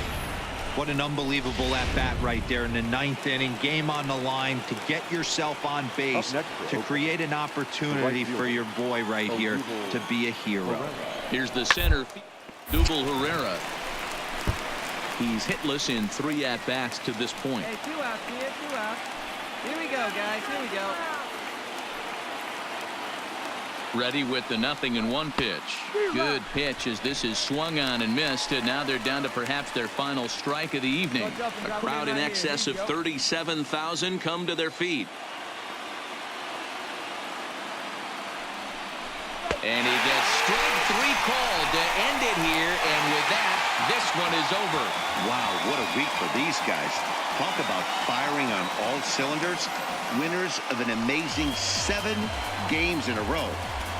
Speaker 4: What an unbelievable at-bat right there in the 9th inning. Game on the line to get yourself on base, to create an opportunity for your boy right here to be a hero.
Speaker 1: Here's the center, Double Herrera. He's hitless in 3 at-bats to this point.
Speaker 7: Hey, 2 outs, kid, 2 outs. Here we go, guys. Here we go.
Speaker 1: Ready with the 0-1 pitch. Good pitch as this is swung on and missed, and now they're down to perhaps their final strike of the evening. A crowd in excess of 37,000 come to their feet. And he gets strike 3 called to end it here, and with that, this one is over.
Speaker 2: Wow, what a week for these guys. Talk about firing on all cylinders. Winners of an amazing 7 games in a row.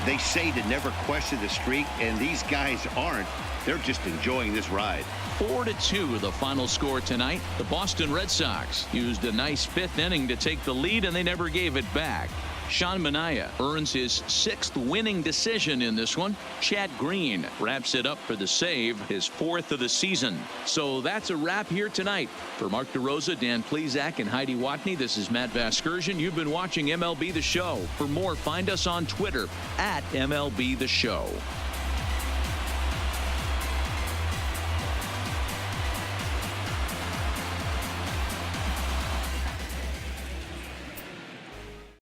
Speaker 2: They say to never question the streak, and these guys aren't. They're just enjoying this ride.
Speaker 1: 4-2 the final score tonight. The Boston Red Sox used a nice 5th inning to take the lead, and they never gave it back. Sean Manaea earns his 6th winning decision in this one. Chad Green wraps it up for the save, his 4th of the season. So that's a wrap here tonight. For Mark DeRosa, Dan Plesac, and Heidi Watney, this is Matt Vasgersian. You've been watching MLB The Show. For more, find us on Twitter @MLB The Show.